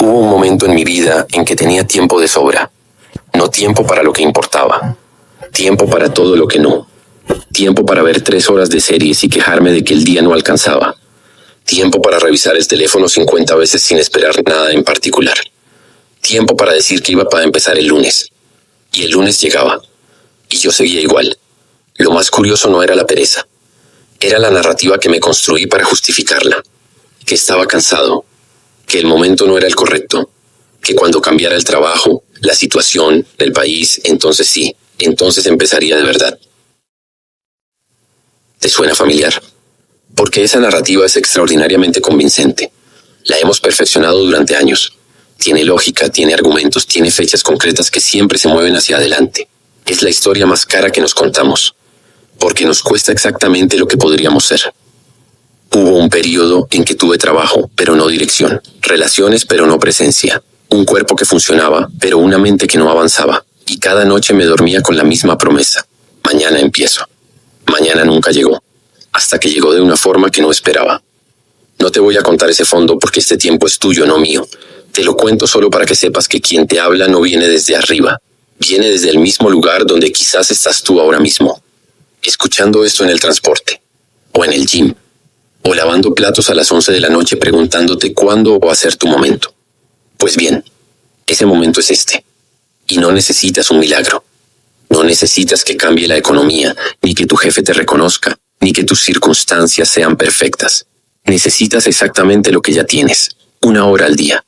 Hubo un momento en mi vida en que tenía tiempo de sobra. No tiempo para lo que importaba. Tiempo para todo lo que no. Tiempo para ver 3 horas de series y quejarme de que el día no alcanzaba. Tiempo para revisar el teléfono 50 veces sin esperar nada en particular. Tiempo para decir que iba a empezar el lunes. Y el lunes llegaba. Y yo seguía igual. Lo más curioso no era la pereza. Era la narrativa que me construí para justificarla. Que estaba cansado. Que el momento no era el correcto. Que cuando cambiara el trabajo, la situación, el país, entonces sí, entonces empezaría de verdad. ¿Te suena familiar? Porque esa narrativa es extraordinariamente convincente. La hemos perfeccionado durante años. Tiene lógica, tiene argumentos, tiene fechas concretas que siempre se mueven hacia adelante. Es la historia más cara que nos contamos. Porque nos cuesta exactamente lo que podríamos ser. Hubo un periodo en que tuve trabajo, pero no dirección. Relaciones, pero no presencia. Un cuerpo que funcionaba, pero una mente que no avanzaba. Y cada noche me dormía con la misma promesa. Mañana empiezo. Mañana nunca llegó. Hasta que llegó de una forma que no esperaba. No te voy a contar ese fondo porque este tiempo es tuyo, no mío. Te lo cuento solo para que sepas que quien te habla no viene desde arriba. Viene desde el mismo lugar donde quizás estás tú ahora mismo. Escuchando esto en el transporte. O en el gym. O lavando platos a las 11 de la noche preguntándote cuándo va a ser tu momento. Pues bien, ese momento es este. Y no necesitas un milagro. No necesitas que cambie la economía, ni que tu jefe te reconozca, ni que tus circunstancias sean perfectas. Necesitas exactamente lo que ya tienes, 1 hora al día.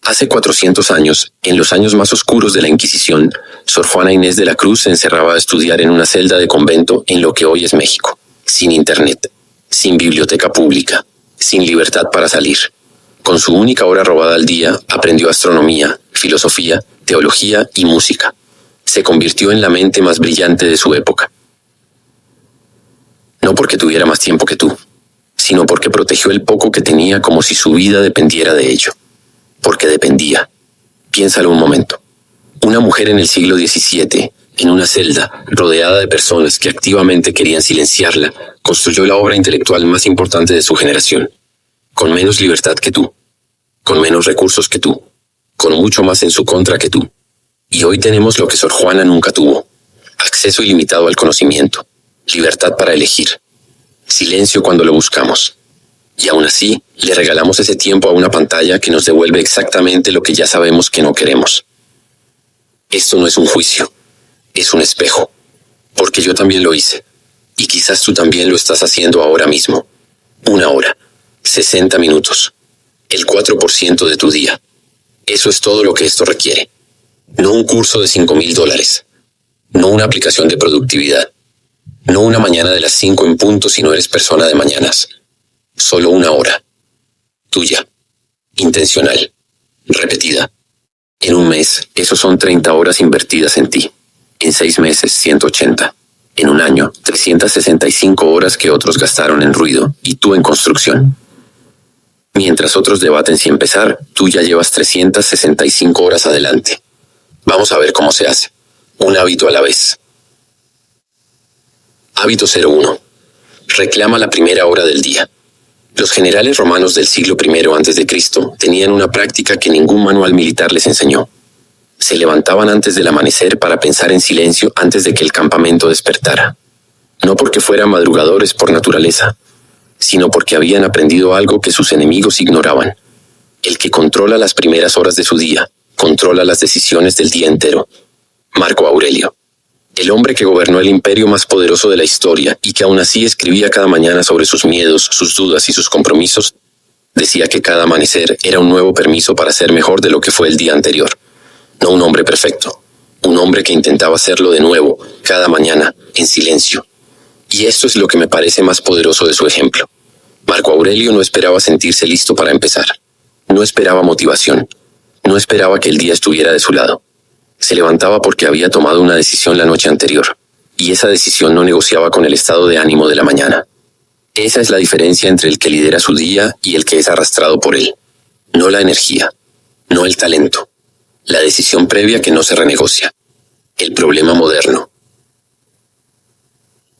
Hace 400 años, en los años más oscuros de la Inquisición, Sor Juana Inés de la Cruz se encerraba a estudiar en una celda de convento en lo que hoy es México, sin internet, sin biblioteca pública, sin libertad para salir. Con su única hora robada al día, aprendió astronomía, filosofía, teología y música. Se convirtió en la mente más brillante de su época. No porque tuviera más tiempo que tú, sino porque protegió el poco que tenía como si su vida dependiera de ello. Porque dependía. Piénsalo un momento. Una mujer en el siglo XVII, en una celda, rodeada de personas que activamente querían silenciarla, construyó la obra intelectual más importante de su generación. Con menos libertad que tú, con menos recursos que tú, con mucho más en su contra que tú. Y hoy tenemos lo que Sor Juana nunca tuvo: acceso ilimitado al conocimiento, libertad para elegir, silencio cuando lo buscamos. Y aún así, le regalamos ese tiempo a una pantalla que nos devuelve exactamente lo que ya sabemos que no queremos. Esto no es un juicio, es un espejo, porque yo también lo hice, y quizás tú también lo estás haciendo ahora mismo. 1 hora, 60 minutos, el 4% de tu día. Eso es todo lo que esto requiere. No un curso de $5,000, no una aplicación de productividad, no una mañana de las 5 en punto si no eres persona de mañanas. Solo 1 hora. Tuya. Intencional. Repetida. En un mes, eso son 30 horas invertidas en ti. En 6 meses, 180. En un año, 365 horas que otros gastaron en ruido y tú en construcción. Mientras otros debaten si empezar, tú ya llevas 365 horas adelante. Vamos a ver cómo se hace. Un hábito a la vez. Hábito 01. Reclama la primera hora del día. Los generales romanos del siglo I a.C. tenían una práctica que ningún manual militar les enseñó. Se levantaban antes del amanecer para pensar en silencio antes de que el campamento despertara. No porque fueran madrugadores por naturaleza, sino porque habían aprendido algo que sus enemigos ignoraban. El que controla las primeras horas de su día, controla las decisiones del día entero. Marco Aurelio. El hombre que gobernó el imperio más poderoso de la historia y que aún así escribía cada mañana sobre sus miedos, sus dudas y sus compromisos, decía que cada amanecer era un nuevo permiso para ser mejor de lo que fue el día anterior. No un hombre perfecto, un hombre que intentaba hacerlo de nuevo, cada mañana, en silencio. Y esto es lo que me parece más poderoso de su ejemplo. Marco Aurelio no esperaba sentirse listo para empezar. No esperaba motivación. No esperaba que el día estuviera de su lado. Se levantaba porque había tomado una decisión la noche anterior, y esa decisión no negociaba con el estado de ánimo de la mañana. Esa es la diferencia entre el que lidera su día y el que es arrastrado por él. No la energía, no el talento, la decisión previa que no se renegocia. El problema moderno.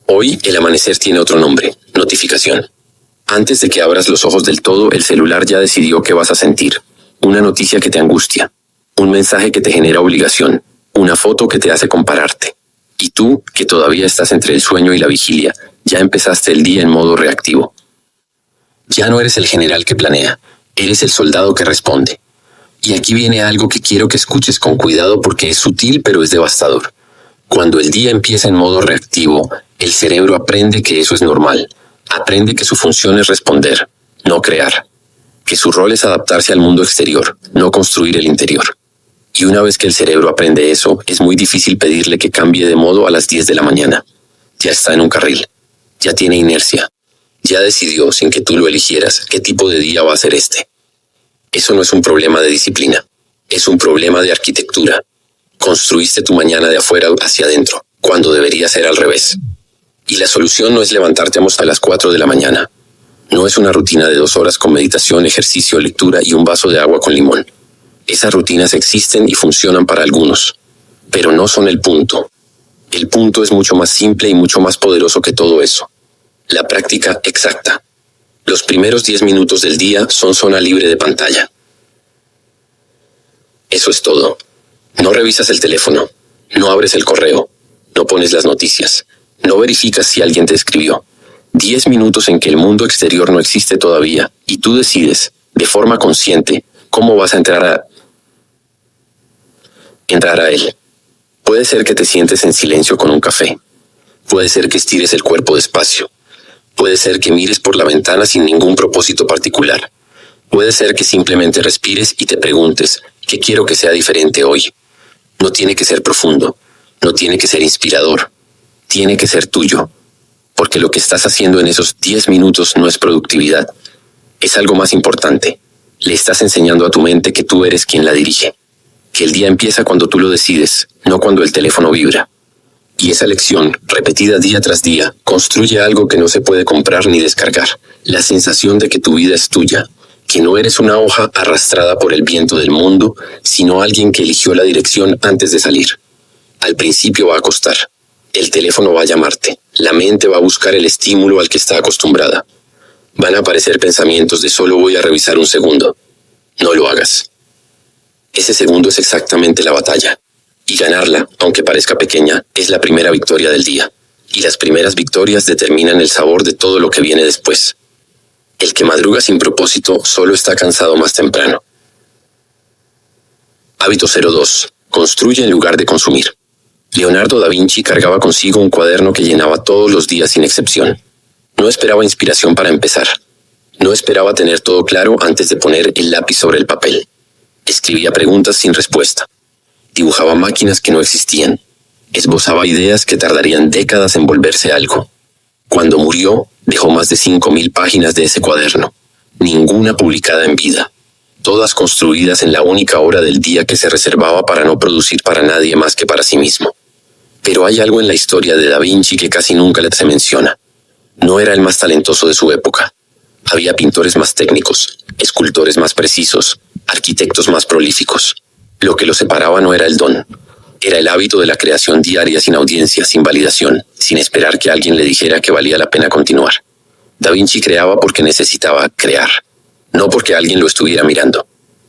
Hoy el amanecer tiene otro nombre: notificación. Antes de que abras los ojos del todo, el celular ya decidió qué vas a sentir. una noticia que te angustia, un mensaje que te genera obligación, una foto que te hace compararte. Y tú, que todavía estás entre el sueño y la vigilia, ya empezaste el día en modo reactivo. Ya no eres el general que planea, eres el soldado que responde. Y aquí viene algo que quiero que escuches con cuidado porque es sutil pero es devastador. Cuando el día empieza en modo reactivo, el cerebro aprende que eso es normal. Aprende que su función es responder, no crear. Que su rol es adaptarse al mundo exterior, no construir el interior. Y una vez que el cerebro aprende eso, es muy difícil pedirle que cambie de modo a las 10 de la mañana. Ya está en un carril. Ya tiene inercia. Ya decidió, sin que tú lo eligieras, qué tipo de día va a ser este. Eso no es un problema de disciplina. Es un problema de arquitectura. Construiste tu mañana de afuera hacia adentro, cuando debería ser al revés. Y la solución no es levantarte a las 4 de la mañana. No es una rutina de 2 horas con meditación, ejercicio, lectura y un vaso de agua con limón. Esas rutinas existen y funcionan para algunos, pero no son el punto. El punto es mucho más simple y mucho más poderoso que todo eso. La práctica exacta. Los primeros 10 minutos del día son zona libre de pantalla. Eso es todo. No revisas el teléfono, no abres el correo, no pones las noticias, no verificas si alguien te escribió. 10 minutos en que el mundo exterior no existe todavía y tú decides, de forma consciente, cómo vas a entrar a él. Puede ser que te sientes en silencio con un café. Puede ser que estires el cuerpo despacio. Puede ser que mires por la ventana sin ningún propósito particular. Puede ser que simplemente respires y te preguntes, ¿qué quiero que sea diferente hoy? No tiene que ser profundo, no tiene que ser inspirador, tiene que ser tuyo. Porque lo que estás haciendo en esos 10 minutos no es productividad, es algo más importante. Le estás enseñando a tu mente que tú eres quien la dirige. Que el día empieza cuando tú lo decides, no cuando el teléfono vibra. Y esa lección, repetida día tras día, construye algo que no se puede comprar ni descargar. La sensación de que tu vida es tuya, que no eres una hoja arrastrada por el viento del mundo, sino alguien que eligió la dirección antes de salir. Al principio va a costar. El teléfono va a llamarte. La mente va a buscar el estímulo al que está acostumbrada. Van a aparecer pensamientos de solo voy a revisar un segundo. No lo hagas. Ese segundo es exactamente la batalla. Y ganarla, aunque parezca pequeña, es la primera victoria del día. Y las primeras victorias determinan el sabor de todo lo que viene después. El que madruga sin propósito solo está cansado más temprano. Hábito 02. Construye en lugar de consumir. Leonardo da Vinci cargaba consigo un cuaderno que llenaba todos los días sin excepción. No esperaba inspiración para empezar. No esperaba tener todo claro antes de poner el lápiz sobre el papel. Escribía preguntas sin respuesta. Dibujaba máquinas que no existían. Esbozaba ideas que tardarían décadas en volverse algo. Cuando murió, dejó más de 5.000 páginas de ese cuaderno. Ninguna publicada en vida. Todas construidas en la única hora del día que se reservaba para no producir para nadie más que para sí mismo. Pero hay algo en la historia de Da Vinci que casi nunca se menciona. No era el más talentoso de su época. Había pintores más técnicos, escultores más precisos, arquitectos más prolíficos. Lo que lo separaba no era el don. Era el hábito de la creación diaria sin audiencia, sin validación, sin esperar que alguien le dijera que valía la pena continuar. Da Vinci creaba porque necesitaba crear, no porque alguien lo estuviera mirando.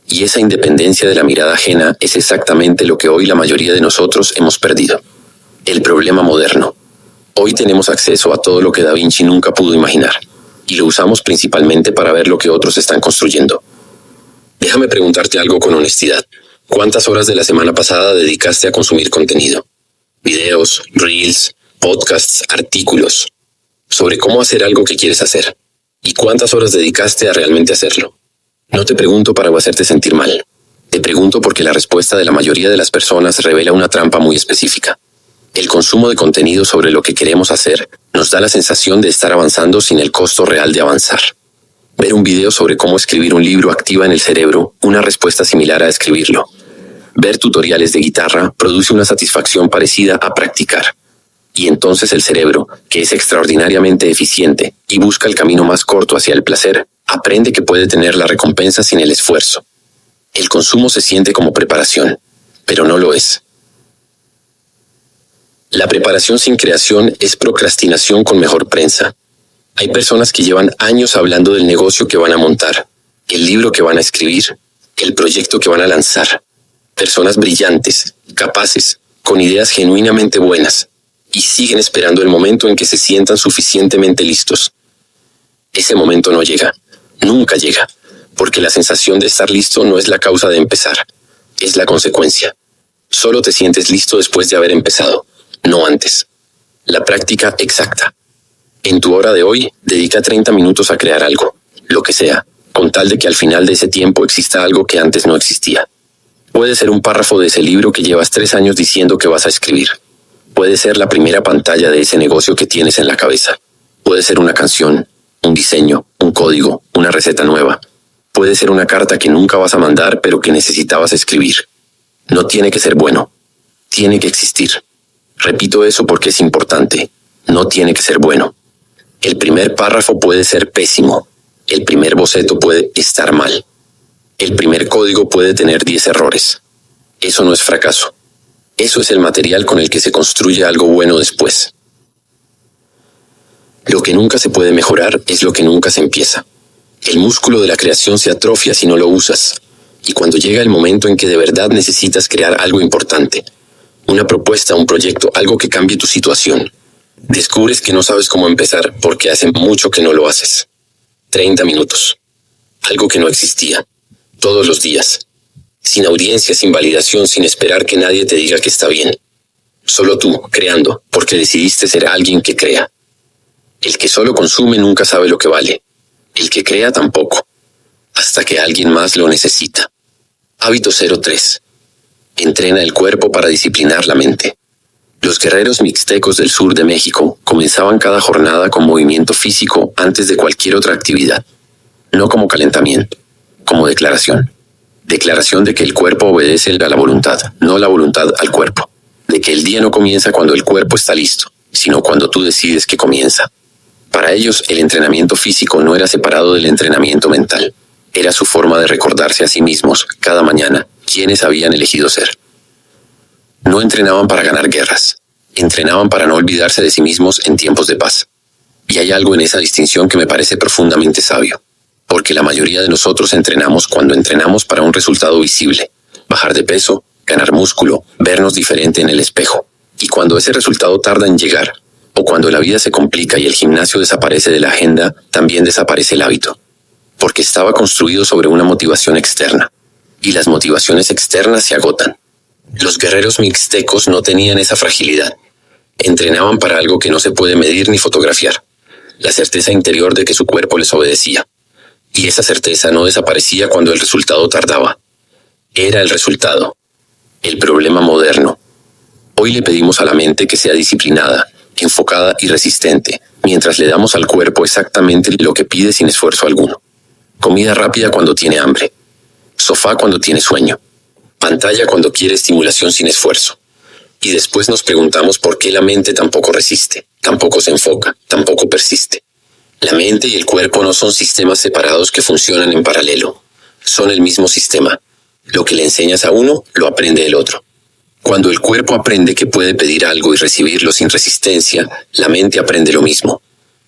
Y esa independencia de la mirada ajena es exactamente lo que hoy la mayoría de nosotros hemos perdido. El problema moderno. Hoy tenemos acceso a todo lo que Da Vinci nunca pudo imaginar, y lo usamos principalmente para ver lo que otros están construyendo. Déjame preguntarte algo con honestidad. ¿Cuántas horas de la semana pasada dedicaste a consumir contenido? Videos, reels, podcasts, artículos. Sobre cómo hacer algo que quieres hacer. ¿Y cuántas horas dedicaste a realmente hacerlo? No te pregunto para hacerte sentir mal. Te pregunto porque la respuesta de la mayoría de las personas revela una trampa muy específica. El consumo de contenido sobre lo que queremos hacer nos da la sensación de estar avanzando sin el costo real de avanzar. Ver un video sobre cómo escribir un libro activa en el cerebro una respuesta similar a escribirlo. Ver tutoriales de guitarra produce una satisfacción parecida a practicar. Y entonces el cerebro, que es extraordinariamente eficiente y busca el camino más corto hacia el placer, aprende que puede tener la recompensa sin el esfuerzo. El consumo se siente como preparación, pero no lo es. La preparación sin creación es procrastinación con mejor prensa. Hay personas que llevan años hablando del negocio que van a montar, el libro que van a escribir, el proyecto que van a lanzar. Personas brillantes, capaces, con ideas genuinamente buenas, y siguen esperando el momento en que se sientan suficientemente listos. Ese momento no llega, nunca llega, porque la sensación de estar listo no es la causa de empezar, es la consecuencia. Solo te sientes listo después de haber empezado, no antes. La práctica exacta. En tu hora de hoy, dedica 30 minutos a crear algo, lo que sea, con tal de que al final de ese tiempo exista algo que antes no existía. Puede ser un párrafo de ese libro que llevas 3 años diciendo que vas a escribir. Puede ser la primera pantalla de ese negocio que tienes en la cabeza. Puede ser una canción, un diseño, un código, una receta nueva. Puede ser una carta que nunca vas a mandar pero que necesitabas escribir. No tiene que ser bueno. Tiene que existir. Repito eso porque es importante. No tiene que ser bueno. El primer párrafo puede ser pésimo. El primer boceto puede estar mal. El primer código puede tener 10 errores. Eso no es fracaso. Eso es el material con el que se construye algo bueno después. Lo que nunca se puede mejorar es lo que nunca se empieza. El músculo de la creación se atrofia si no lo usas. Y cuando llega el momento en que de verdad necesitas crear algo importante, una propuesta, un proyecto, algo que cambie tu situación, descubres que no sabes cómo empezar porque hace mucho que no lo haces. 30 minutos. Algo que no existía. Todos los días. Sin audiencia, sin validación, sin esperar que nadie te diga que está bien. Solo tú, creando, porque decidiste ser alguien que crea. El que solo consume nunca sabe lo que vale. El que crea tampoco. Hasta que alguien más lo necesita. Hábito 03. Entrena el cuerpo para disciplinar la mente. Los guerreros mixtecos del sur de México comenzaban cada jornada con movimiento físico antes de cualquier otra actividad. No como calentamiento, como declaración. Declaración de que el cuerpo obedece a la voluntad, no la voluntad al cuerpo. De que el día no comienza cuando el cuerpo está listo, sino cuando tú decides que comienza. Para ellos, el entrenamiento físico no era separado del entrenamiento mental. Era su forma de recordarse a sí mismos, cada mañana, quiénes habían elegido ser. No entrenaban para ganar guerras. Entrenaban para no olvidarse de sí mismos en tiempos de paz. Y hay algo en esa distinción que me parece profundamente sabio. Porque la mayoría de nosotros entrenamos cuando entrenamos para un resultado visible. Bajar de peso, ganar músculo, vernos diferente en el espejo. Y cuando ese resultado tarda en llegar, o cuando la vida se complica y el gimnasio desaparece de la agenda, también desaparece el hábito. Porque estaba construido sobre una motivación externa. Y las motivaciones externas se agotan. Los guerreros mixtecos no tenían esa fragilidad. Entrenaban para algo que no se puede medir ni fotografiar. La certeza interior de que su cuerpo les obedecía. Y esa certeza no desaparecía cuando el resultado tardaba. Era el resultado. El problema moderno. Hoy le pedimos a la mente que sea disciplinada, enfocada y resistente, mientras le damos al cuerpo exactamente lo que pide sin esfuerzo alguno. Comida rápida cuando tiene hambre. Sofá cuando tiene sueño. Pantalla cuando quiere estimulación sin esfuerzo. Y después nos preguntamos por qué la mente tampoco resiste, tampoco se enfoca, tampoco persiste. La mente y el cuerpo no son sistemas separados que funcionan en paralelo. Son el mismo sistema. Lo que le enseñas a uno, lo aprende el otro. Cuando el cuerpo aprende que puede pedir algo y recibirlo sin resistencia, la mente aprende lo mismo.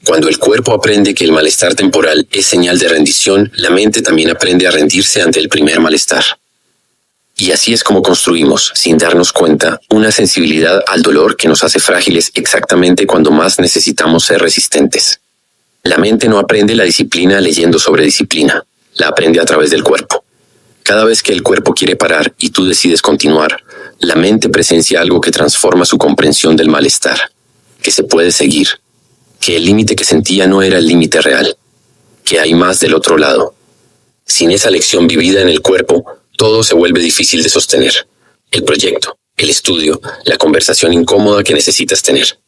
Cuando el cuerpo aprende que el malestar temporal es señal de rendición, la mente también aprende a rendirse ante el primer malestar. Y así es como construimos, sin darnos cuenta, una sensibilidad al dolor que nos hace frágiles exactamente cuando más necesitamos ser resistentes. La mente no aprende la disciplina leyendo sobre disciplina, la aprende a través del cuerpo. Cada vez que el cuerpo quiere parar y tú decides continuar, la mente presencia algo que transforma su comprensión del malestar, que se puede seguir, que el límite que sentía no era el límite real, que hay más del otro lado. Sin esa lección vivida en el cuerpo, todo se vuelve difícil de sostener. El proyecto, el estudio, la conversación incómoda que necesitas tener.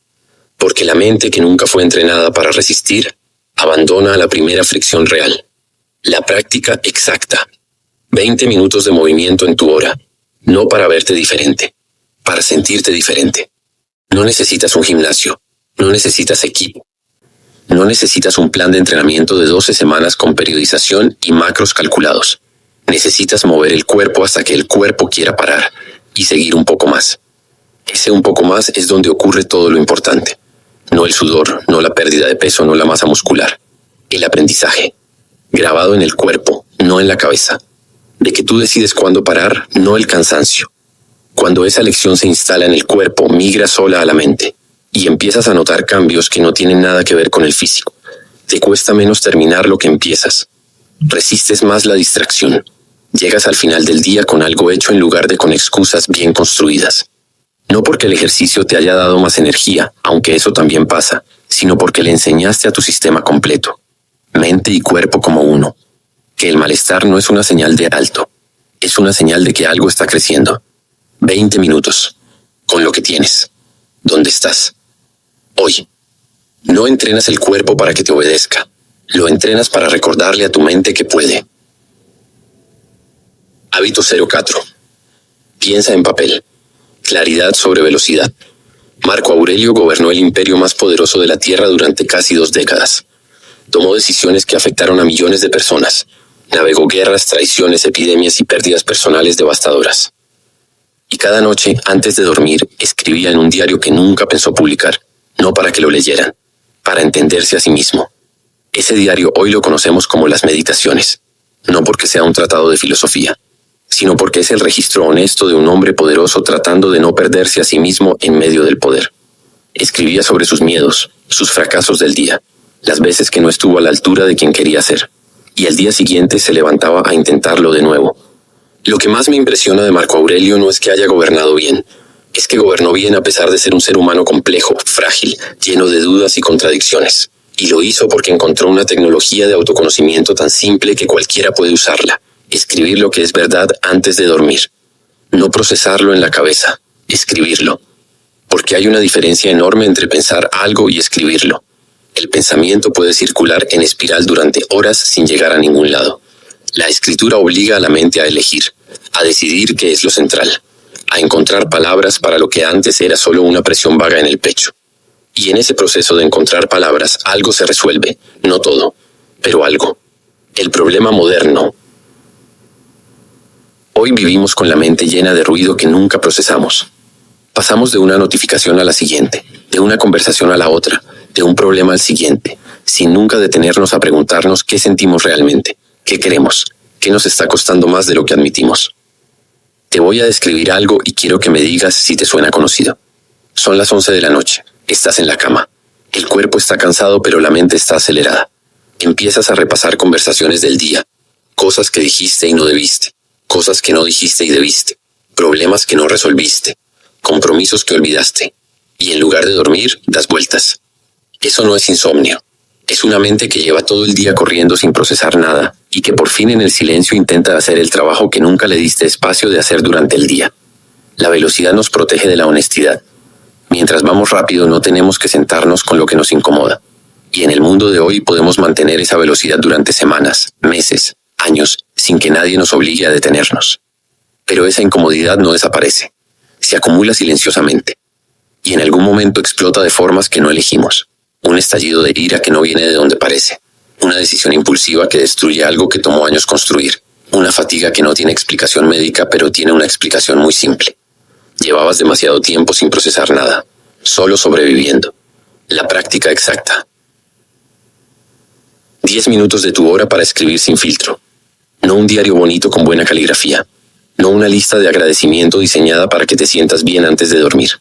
Porque la mente que nunca fue entrenada para resistir, abandona a la primera fricción real. La práctica exacta. 20 minutos de movimiento en tu hora. No para verte diferente, para sentirte diferente. No necesitas un gimnasio, no necesitas equipo. No necesitas un plan de entrenamiento de 12 semanas con periodización y macros calculados. Necesitas mover el cuerpo hasta que el cuerpo quiera parar y seguir un poco más. Ese un poco más es donde ocurre todo lo importante. No el sudor, no la pérdida de peso, no la masa muscular. El aprendizaje. Grabado en el cuerpo, no en la cabeza. de que tú decides cuándo parar, no el cansancio. Cuando esa lección se instala en el cuerpo, migra sola a la mente, y empiezas a notar cambios que no tienen nada que ver con el físico. Te cuesta menos terminar lo que empiezas. Resistes más la distracción. Llegas al final del día con algo hecho en lugar de con excusas bien construidas. No porque el ejercicio te haya dado más energía, aunque eso también pasa, sino porque le enseñaste a tu sistema completo, mente y cuerpo como uno, que el malestar no es una señal de alto, es una señal de que algo está creciendo. 20 minutos, con lo que tienes. ¿Dónde estás? Hoy. No entrenas el cuerpo para que te obedezca, lo entrenas para recordarle a tu mente que puede. Hábito 04. Piensa en papel. Claridad sobre velocidad. Marco Aurelio gobernó el imperio más poderoso de la Tierra durante casi 2 décadas. Tomó decisiones que afectaron a millones de personas. Navegó guerras, traiciones, epidemias y pérdidas personales devastadoras. Y cada noche, antes de dormir, escribía en un diario que nunca pensó publicar, no para que lo leyeran, para entenderse a sí mismo. Ese diario hoy lo conocemos como las Meditaciones, no porque sea un tratado de filosofía, sino porque es el registro honesto de un hombre poderoso tratando de no perderse a sí mismo en medio del poder. Escribía sobre sus miedos, sus fracasos del día, las veces que no estuvo a la altura de quien quería ser, y al día siguiente se levantaba a intentarlo de nuevo. Lo que más me impresiona de Marco Aurelio no es que haya gobernado bien, es que gobernó bien a pesar de ser un ser humano complejo, frágil, lleno de dudas y contradicciones. Y lo hizo porque encontró una tecnología de autoconocimiento tan simple que cualquiera puede usarla. Escribir lo que es verdad antes de dormir. No procesarlo en la cabeza, escribirlo. Porque hay una diferencia enorme entre pensar algo y escribirlo. El pensamiento puede circular en espiral durante horas sin llegar a ningún lado. La escritura obliga a la mente a elegir, a decidir qué es lo central, a encontrar palabras para lo que antes era solo una presión vaga en el pecho. Y en ese proceso de encontrar palabras, algo se resuelve, no todo, pero algo. El problema moderno. Hoy vivimos con la mente llena de ruido que nunca procesamos. Pasamos de una notificación a la siguiente, de una conversación a la otra, de un problema al siguiente, sin nunca detenernos a preguntarnos qué sentimos realmente, qué queremos, qué nos está costando más de lo que admitimos. Te voy a describir algo y quiero que me digas si te suena conocido. Son las 11 de la noche. Estás en la cama. El cuerpo está cansado, pero la mente está acelerada. Empiezas a repasar conversaciones del día, cosas que dijiste y no debiste, cosas que no dijiste y debiste, problemas que no resolviste, compromisos que olvidaste, y en lugar de dormir, das vueltas. Eso no es insomnio. Es una mente que lleva todo el día corriendo sin procesar nada, y que por fin en el silencio intenta hacer el trabajo que nunca le diste espacio de hacer durante el día. La velocidad nos protege de la honestidad. Mientras vamos rápido no tenemos que sentarnos con lo que nos incomoda. Y en el mundo de hoy podemos mantener esa velocidad durante semanas, meses, años, sin que nadie nos obligue a detenernos. Pero esa incomodidad no desaparece. Se acumula silenciosamente. Y en algún momento explota de formas que no elegimos. Un estallido de ira que no viene de donde parece. Una decisión impulsiva que destruye algo que tomó años construir. Una fatiga que no tiene explicación médica, pero tiene una explicación muy simple. Llevabas demasiado tiempo sin procesar nada, solo sobreviviendo. La práctica exacta. 10 minutos de tu hora para escribir sin filtro. No un diario bonito con buena caligrafía. No una lista de agradecimiento diseñada para que te sientas bien antes de dormir.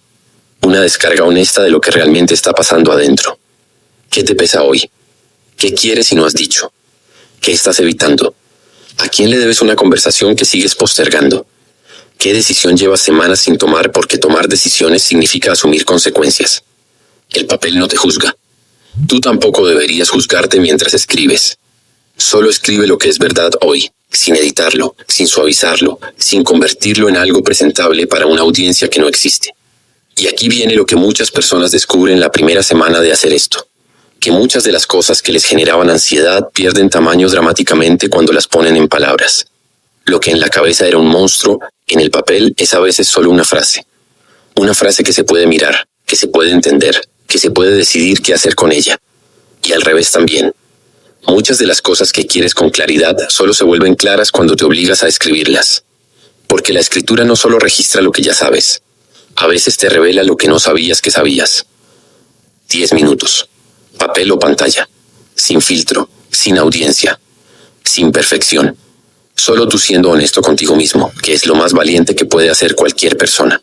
Una descarga honesta de lo que realmente está pasando adentro. ¿Qué te pesa hoy? ¿Qué quieres y no has dicho? ¿Qué estás evitando? ¿A quién le debes una conversación que sigues postergando? ¿Qué decisión llevas semanas sin tomar porque tomar decisiones significa asumir consecuencias? El papel no te juzga. Tú tampoco deberías juzgarte mientras escribes. Solo escribe lo que es verdad hoy, sin editarlo, sin suavizarlo, sin convertirlo en algo presentable para una audiencia que no existe. Y aquí viene lo que muchas personas descubren la primera semana de hacer esto. Que muchas de las cosas que les generaban ansiedad pierden tamaño dramáticamente cuando las ponen en palabras. Lo que en la cabeza era un monstruo, en el papel es a veces solo una frase. Una frase que se puede mirar, que se puede entender, que se puede decidir qué hacer con ella. Y al revés también. Muchas de las cosas que quieres con claridad solo se vuelven claras cuando te obligas a escribirlas. Porque la escritura no solo registra lo que ya sabes. A veces te revela lo que no sabías que sabías. 10 minutos. Papel o pantalla. Sin filtro, sin audiencia, sin perfección. Solo tú siendo honesto contigo mismo, que es lo más valiente que puede hacer cualquier persona.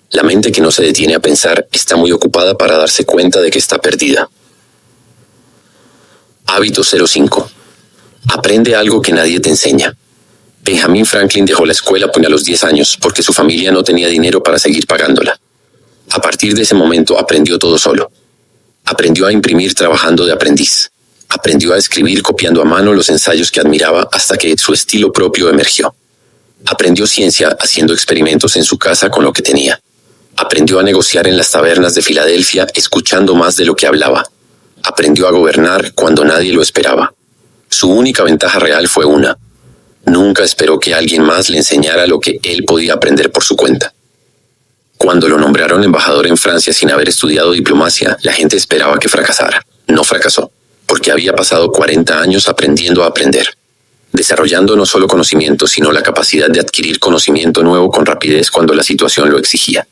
La mente que no se detiene a pensar está muy ocupada para darse cuenta de que está perdida. Hábito 05. Aprende algo que nadie te enseña. Benjamin Franklin dejó la escuela a los 10 años porque su familia no tenía dinero para seguir pagándola. A partir de ese momento aprendió todo solo. Aprendió a imprimir trabajando de aprendiz. Aprendió a escribir copiando a mano los ensayos que admiraba hasta que su estilo propio emergió. Aprendió ciencia haciendo experimentos en su casa con lo que tenía. Aprendió a negociar en las tabernas de Filadelfia escuchando más de lo que hablaba. Aprendió a gobernar cuando nadie lo esperaba. Su única ventaja real fue una. Nunca esperó que alguien más le enseñara lo que él podía aprender por su cuenta. Cuando lo nombraron embajador en Francia sin haber estudiado diplomacia, la gente esperaba que fracasara. No fracasó, porque había pasado 40 años aprendiendo a aprender, desarrollando no solo conocimiento, sino la capacidad de adquirir conocimiento nuevo con rapidez cuando la situación lo exigía.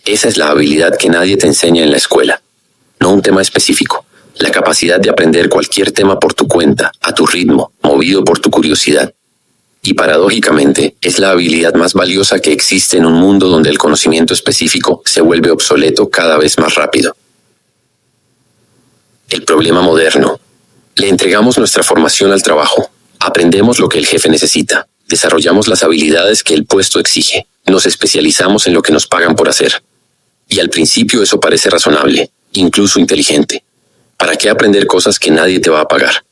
Esa es la habilidad que nadie te enseña en la escuela. No un tema específico, la capacidad de aprender cualquier tema por tu cuenta, a tu ritmo, movido por tu curiosidad. Y paradójicamente, es la habilidad más valiosa que existe en un mundo donde el conocimiento específico se vuelve obsoleto cada vez más rápido. El problema moderno. Le entregamos nuestra formación al trabajo, aprendemos lo que el jefe necesita, desarrollamos las habilidades que el puesto exige, nos especializamos en lo que nos pagan por hacer. Y al principio eso parece razonable, incluso inteligente. ¿Para qué aprender cosas que nadie te va a pagar?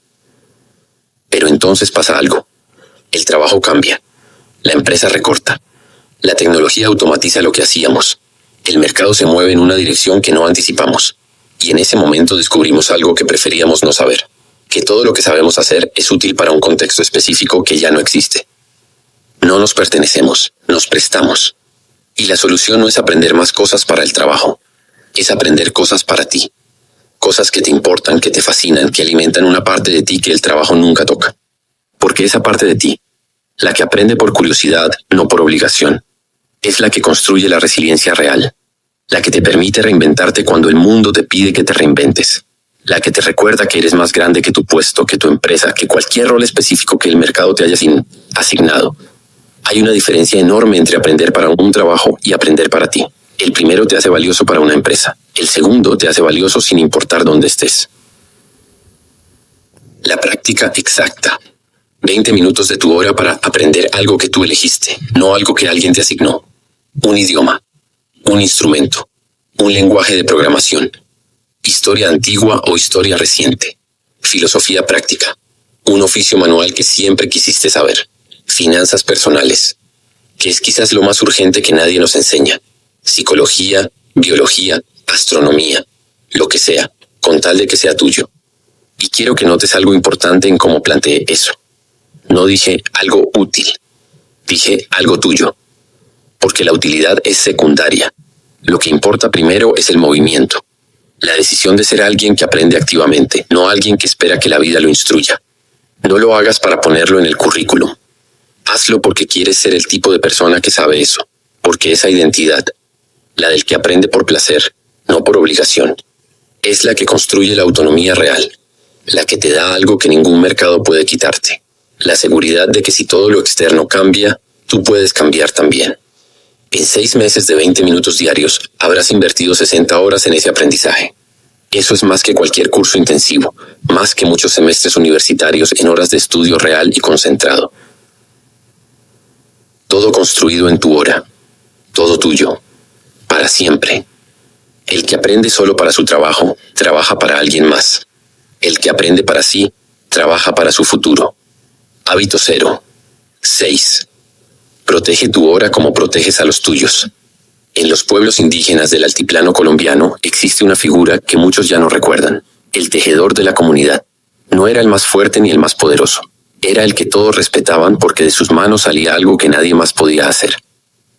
Pero entonces pasa algo. El trabajo cambia. La empresa recorta. La tecnología automatiza lo que hacíamos. El mercado se mueve en una dirección que no anticipamos. Y en ese momento descubrimos algo que preferíamos no saber. Que todo lo que sabemos hacer es útil para un contexto específico que ya no existe. No nos pertenecemos, nos prestamos. Y la solución no es aprender más cosas para el trabajo. Es aprender cosas para ti. Cosas que te importan, que te fascinan, que alimentan una parte de ti que el trabajo nunca toca. Porque esa parte de ti, la que aprende por curiosidad, no por obligación, es la que construye la resiliencia real, la que te permite reinventarte cuando el mundo te pide que te reinventes, la que te recuerda que eres más grande que tu puesto, que tu empresa, que cualquier rol específico que el mercado te haya asignado. Hay una diferencia enorme entre aprender para un trabajo y aprender para ti. El primero te hace valioso para una empresa. El segundo te hace valioso sin importar dónde estés. La práctica exacta. 20 minutos de tu hora para aprender algo que tú elegiste, no algo que alguien te asignó. Un idioma, un instrumento, un lenguaje de programación, historia antigua o historia reciente, filosofía práctica, un oficio manual que siempre quisiste saber, finanzas personales, que es quizás lo más urgente que nadie nos enseña. Psicología, biología, astronomía, lo que sea, con tal de que sea tuyo. Y quiero que notes algo importante en cómo planteé eso. No dije algo útil, dije algo tuyo. Porque la utilidad es secundaria. Lo que importa primero es el movimiento. La decisión de ser alguien que aprende activamente, no alguien que espera que la vida lo instruya. No lo hagas para ponerlo en el currículum. Hazlo porque quieres ser el tipo de persona que sabe eso. Porque esa identidad, la del que aprende por placer, no por obligación, es la que construye la autonomía real, la que te da algo que ningún mercado puede quitarte, la seguridad de que si todo lo externo cambia, tú puedes cambiar también. En 6 meses de 20 minutos diarios, habrás invertido 60 horas en ese aprendizaje. Eso es más que cualquier curso intensivo, más que muchos semestres universitarios en horas de estudio real y concentrado. Todo construido en tu hora, todo tuyo. Para siempre. El que aprende solo para su trabajo, trabaja para alguien más. El que aprende para sí, trabaja para su futuro. Hábito 6. Protege tu hora como proteges a los tuyos. En los pueblos indígenas del altiplano colombiano existe una figura que muchos ya no recuerdan. El tejedor de la comunidad. No era el más fuerte ni el más poderoso. Era el que todos respetaban porque de sus manos salía algo que nadie más podía hacer.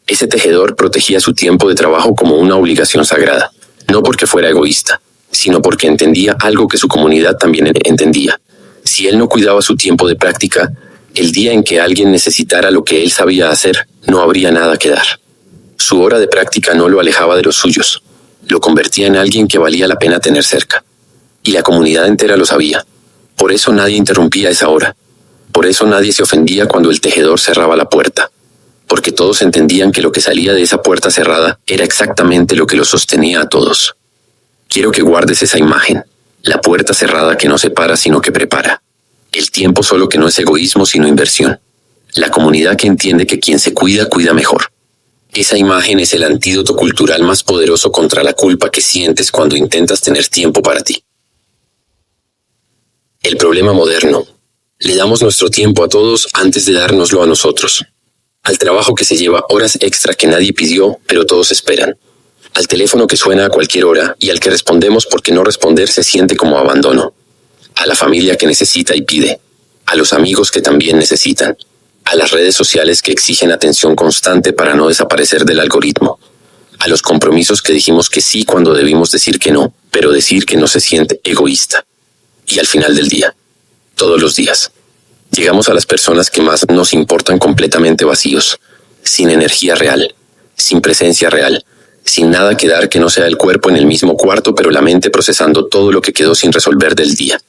Ese tejedor protegía su tiempo de trabajo como una obligación sagrada, no porque fuera egoísta, sino porque entendía algo que su comunidad también entendía. Si él no cuidaba su tiempo de práctica, el día en que alguien necesitara lo que él sabía hacer, no habría nada que dar. Su hora de práctica no lo alejaba de los suyos, lo convertía en alguien que valía la pena tener cerca. Y la comunidad entera lo sabía. Por eso nadie interrumpía esa hora. Por eso nadie se ofendía cuando el tejedor cerraba la puerta, porque todos entendían que lo que salía de esa puerta cerrada era exactamente lo que los sostenía a todos. Quiero que guardes esa imagen, la puerta cerrada que no separa sino que prepara. El tiempo solo que no es egoísmo sino inversión. La comunidad que entiende que quien se cuida, cuida mejor. Esa imagen es el antídoto cultural más poderoso contra la culpa que sientes cuando intentas tener tiempo para ti. El problema moderno. Le damos nuestro tiempo a todos antes de dárnoslo a nosotros. Al trabajo que se lleva horas extra que nadie pidió, pero todos esperan. Al teléfono que suena a cualquier hora y al que respondemos porque no responder se siente como abandono. A la familia que necesita y pide. A los amigos que también necesitan. A las redes sociales que exigen atención constante para no desaparecer del algoritmo. A los compromisos que dijimos que sí cuando debimos decir que no, pero decir que no se siente egoísta. Y al final del día, todos los días, llegamos a las personas que más nos importan completamente vacíos, sin energía real, sin presencia real, sin nada que dar que no sea el cuerpo en el mismo cuarto, pero la mente procesando todo lo que quedó sin resolver del día.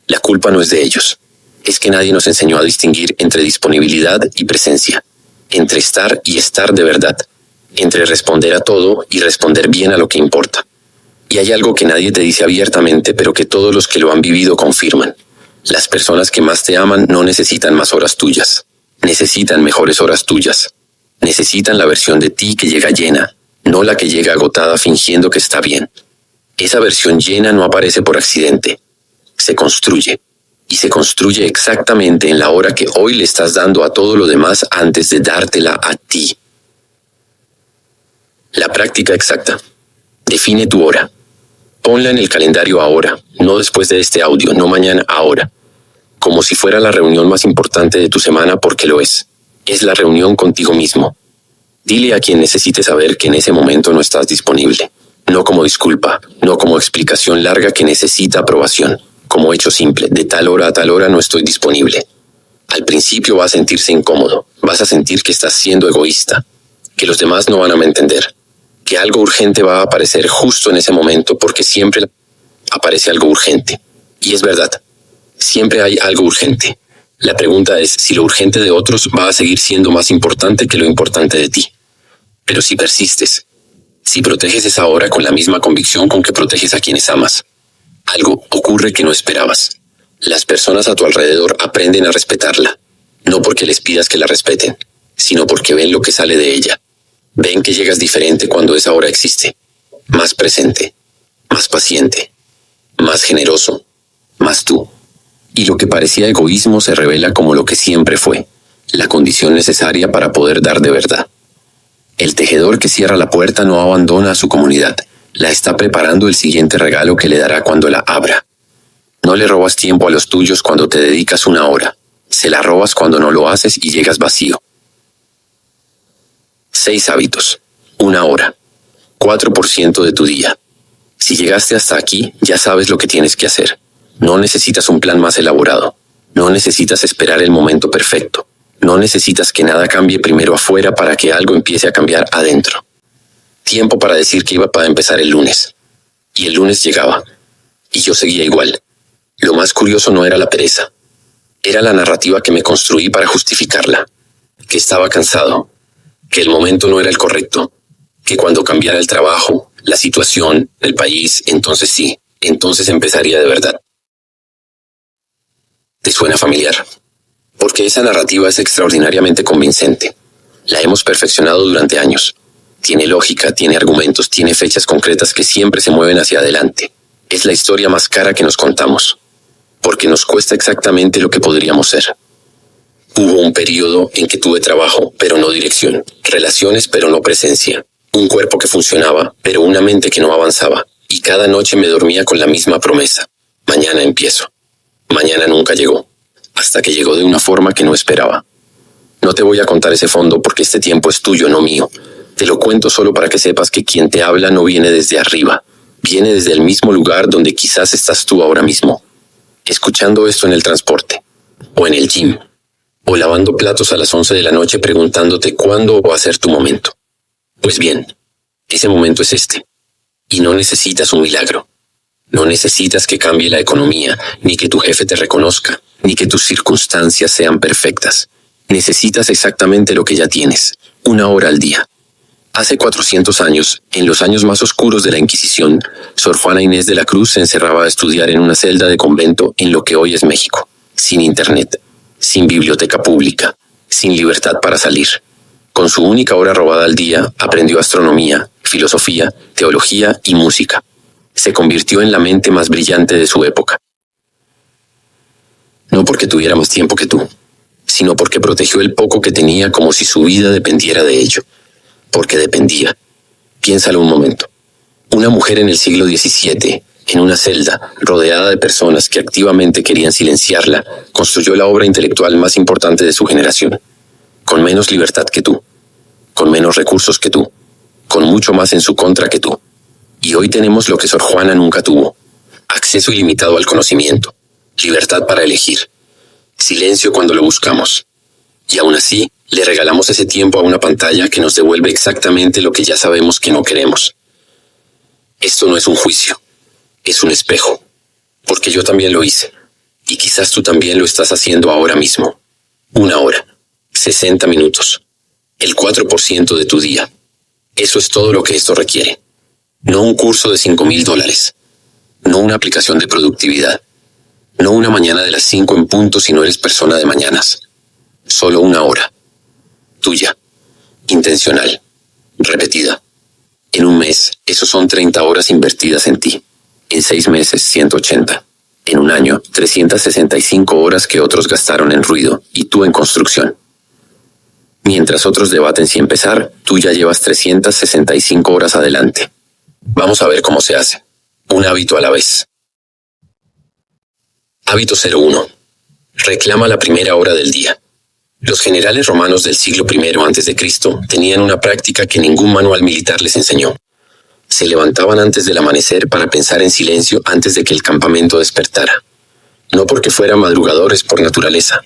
La culpa no es de ellos. Es que nadie nos enseñó a distinguir entre disponibilidad y presencia, entre estar y estar de verdad, entre responder a todo y responder bien a lo que importa. Y hay algo que nadie te dice abiertamente, pero que todos los que lo han vivido confirman. Las personas que más te aman no necesitan más horas tuyas. Necesitan mejores horas tuyas. Necesitan la versión de ti que llega llena, no la que llega agotada fingiendo que está bien. Esa versión llena no aparece por accidente. Se construye. Y se construye exactamente en la hora que hoy le estás dando a todo lo demás antes de dártela a ti. La práctica exacta. Define tu hora. Ponla en el calendario ahora, no después de este audio, no mañana, ahora. Como si fuera la reunión más importante de tu semana porque lo es. Es la reunión contigo mismo. Dile a quien necesite saber que en ese momento no estás disponible. No como disculpa, no como explicación larga que necesita aprobación. Como hecho simple, de tal hora a tal hora no estoy disponible. Al principio va a sentirse incómodo, vas a sentir que estás siendo egoísta, que los demás no van a entender, que algo urgente va a aparecer justo en ese momento porque siempre aparece algo urgente. Y es verdad, siempre hay algo urgente. La pregunta es si lo urgente de otros va a seguir siendo más importante que lo importante de ti. Pero si persistes, si proteges esa hora con la misma convicción con que proteges a quienes amas, algo ocurre que no esperabas. Las personas a tu alrededor aprenden a respetarla, no porque les pidas que la respeten, sino porque ven lo que sale de ella. Ven que llegas diferente cuando esa hora existe, más presente, más paciente, más generoso, más tú. Y lo que parecía egoísmo se revela como lo que siempre fue, la condición necesaria para poder dar de verdad. El tejedor que cierra la puerta no abandona a su comunidad, la está preparando el siguiente regalo que le dará cuando la abra. No le robas tiempo a los tuyos cuando te dedicas una hora, se la robas cuando no lo haces y llegas vacío. 6 hábitos, 1 hora, 4% de tu día. Si llegaste hasta aquí, ya sabes lo que tienes que hacer. No necesitas un plan más elaborado. No necesitas esperar el momento perfecto. No necesitas que nada cambie primero afuera para que algo empiece a cambiar adentro. Tiempo para decir que iba a empezar el lunes. Y el lunes llegaba. Y yo seguía igual. Lo más curioso no era la pereza. Era la narrativa que me construí para justificarla. Que estaba cansado. Que el momento no era el correcto. Que cuando cambiara el trabajo, la situación, el país, entonces sí, entonces empezaría de verdad. ¿Te suena familiar? Porque esa narrativa es extraordinariamente convincente. La hemos perfeccionado durante años. Tiene lógica, tiene argumentos, tiene fechas concretas que siempre se mueven hacia adelante. Es la historia más cara que nos contamos. Porque nos cuesta exactamente lo que podríamos ser. Hubo un periodo en que tuve trabajo, pero no dirección. Relaciones, pero no presencia. Un cuerpo que funcionaba, pero una mente que no avanzaba. Y cada noche me dormía con la misma promesa. Mañana empiezo. Mañana nunca llegó. Hasta que llegó de una forma que no esperaba. No te voy a contar ese fondo porque este tiempo es tuyo, no mío. Te lo cuento solo para que sepas que quien te habla no viene desde arriba. Viene desde el mismo lugar donde quizás estás tú ahora mismo. Escuchando esto en el transporte. O en el gym. O lavando platos a las 11 de la noche preguntándote cuándo va a ser tu momento. Pues bien, ese momento es este. Y no necesitas un milagro. No necesitas que cambie la economía, ni que tu jefe te reconozca, ni que tus circunstancias sean perfectas. Necesitas exactamente lo que ya tienes, 1 hora al día. Hace 400 años, en los años más oscuros de la Inquisición, Sor Juana Inés de la Cruz se encerraba a estudiar en una celda de convento en lo que hoy es México, sin internet, sin biblioteca pública, sin libertad para salir. Con su única hora robada al día, aprendió astronomía, filosofía, teología y música. Se convirtió en la mente más brillante de su época. No porque tuviera más tiempo que tú, sino porque protegió el poco que tenía como si su vida dependiera de ello. Porque dependía. Piénsalo un momento. Una mujer en el siglo XVII, en una celda, rodeada de personas que activamente querían silenciarla, construyó la obra intelectual más importante de su generación. Con menos libertad que tú, con menos recursos que tú, con mucho más en su contra que tú. Y hoy tenemos lo que Sor Juana nunca tuvo: acceso ilimitado al conocimiento, libertad para elegir, silencio cuando lo buscamos. Y aún así, le regalamos ese tiempo a una pantalla que nos devuelve exactamente lo que ya sabemos que no queremos. Esto no es un juicio, es un espejo, porque yo también lo hice, y quizás tú también lo estás haciendo ahora mismo. 1 hora, 60 minutos, el 4% de tu día. Eso es todo lo que esto requiere. No un curso de $5,000, no una aplicación de productividad, no una mañana de las 5 en punto si no eres persona de mañanas. Solo 1 hora. Tuya. Intencional. Repetida. En un mes, eso son 30 horas invertidas en ti. En 6 meses, 180. En un año, 365 horas que otros gastaron en ruido y tú en construcción. Mientras otros debaten si empezar, tú ya llevas 365 horas adelante. Vamos a ver cómo se hace. Un hábito a la vez. Hábito 01. Reclama la primera hora del día. Los generales romanos del siglo I a.C. tenían una práctica que ningún manual militar les enseñó. Se levantaban antes del amanecer para pensar en silencio antes de que el campamento despertara. No porque fueran madrugadores por naturaleza,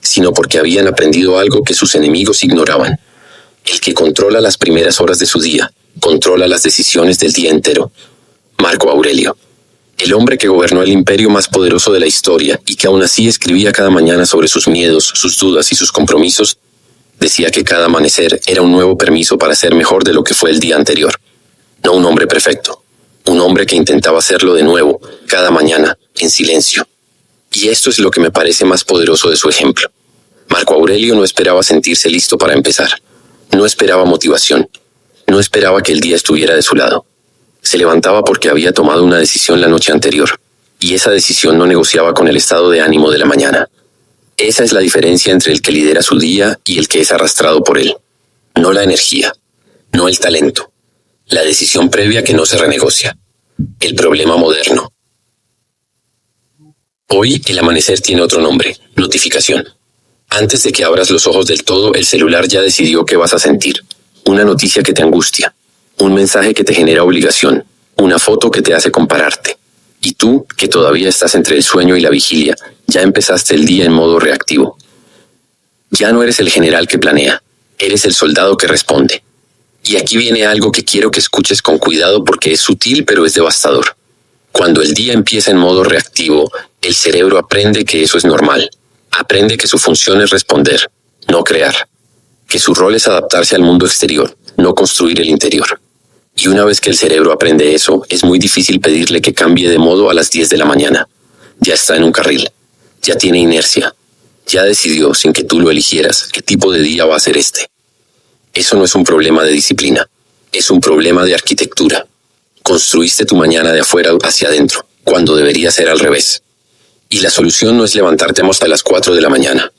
sino porque habían aprendido algo que sus enemigos ignoraban. El que controla las primeras horas de su día, controla las decisiones del día entero. Marco Aurelio. El hombre que gobernó el imperio más poderoso de la historia y que aún así escribía cada mañana sobre sus miedos, sus dudas y sus compromisos, decía que cada amanecer era un nuevo permiso para ser mejor de lo que fue el día anterior. No un hombre perfecto, un hombre que intentaba hacerlo de nuevo, cada mañana, en silencio. Y esto es lo que me parece más poderoso de su ejemplo. Marco Aurelio no esperaba sentirse listo para empezar. No esperaba motivación. No esperaba que el día estuviera de su lado. Se levantaba porque había tomado una decisión la noche anterior, y esa decisión no negociaba con el estado de ánimo de la mañana. Esa es la diferencia entre el que lidera su día y el que es arrastrado por él. No la energía, no el talento, la decisión previa que no se renegocia. El problema moderno. Hoy el amanecer tiene otro nombre: notificación. Antes de que abras los ojos del todo, el celular ya decidió qué vas a sentir. Una noticia que te angustia. Un mensaje que te genera obligación, una foto que te hace compararte. Y tú, que todavía estás entre el sueño y la vigilia, ya empezaste el día en modo reactivo. Ya no eres el general que planea, eres el soldado que responde. Y aquí viene algo que quiero que escuches con cuidado porque es sutil pero es devastador. Cuando el día empieza en modo reactivo, el cerebro aprende que eso es normal. Aprende que su función es responder, no crear. Que su rol es adaptarse al mundo exterior, no construir el interior. Y una vez que el cerebro aprende eso, es muy difícil pedirle que cambie de modo a las 10 de la mañana. Ya está en un carril. Ya tiene inercia. Ya decidió, sin que tú lo eligieras, qué tipo de día va a ser este. Eso no es un problema de disciplina. Es un problema de arquitectura. Construiste tu mañana de afuera hacia adentro, cuando debería ser al revés. Y la solución no es levantarte hasta las 4 de la mañana.